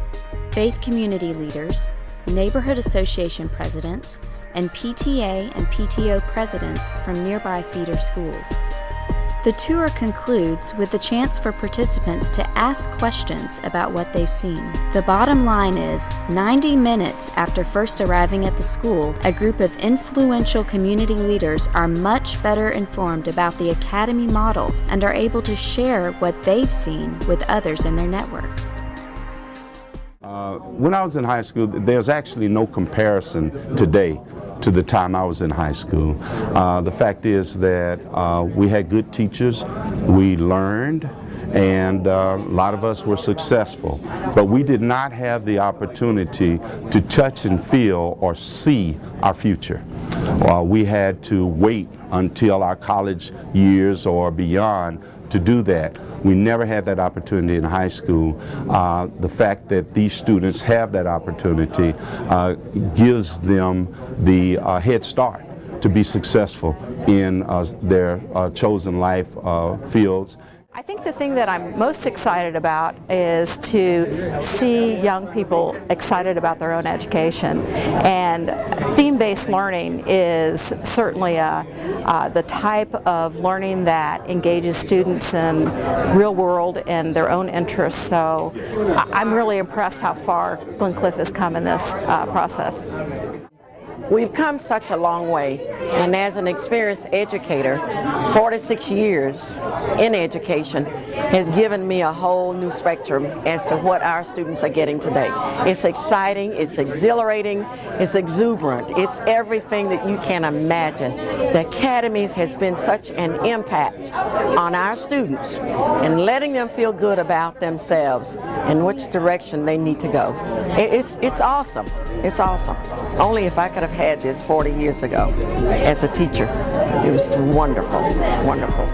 faith community leaders, neighborhood association presidents, and PTA and PTO presidents from nearby feeder schools. The tour concludes with the chance for participants to ask questions about what they've seen. The bottom line is, 90 minutes after first arriving at the school, a group of influential community leaders are much better informed about the Academy model and are able to share what they've seen with others in their network. When I was in high school, there's actually no comparison today to the time I was in high school. The fact is that we had good teachers, we learned, and a lot of us were successful. But we did not have the opportunity to touch and feel or see our future. We had to wait until our college years or beyond to do that. We never had that opportunity in high school. The fact that these students have that opportunity gives them the head start to be successful in their chosen life fields. I think the thing that I'm most excited about is to see young people excited about their own education, and theme-based learning is certainly the type of learning that engages students in real world and their own interests. So I'm really impressed how far Glencliff has come in this process. We've come such a long way, and as an experienced educator, 46 years in education has given me a whole new spectrum as to what our students are getting today. It's exciting, it's exhilarating, it's exuberant, it's everything that you can imagine. The Academies has been such an impact on our students and letting them feel good about themselves and which direction they need to go. It's awesome. It's awesome. Only if I could have had this 40 years ago as a teacher. It was wonderful, wonderful.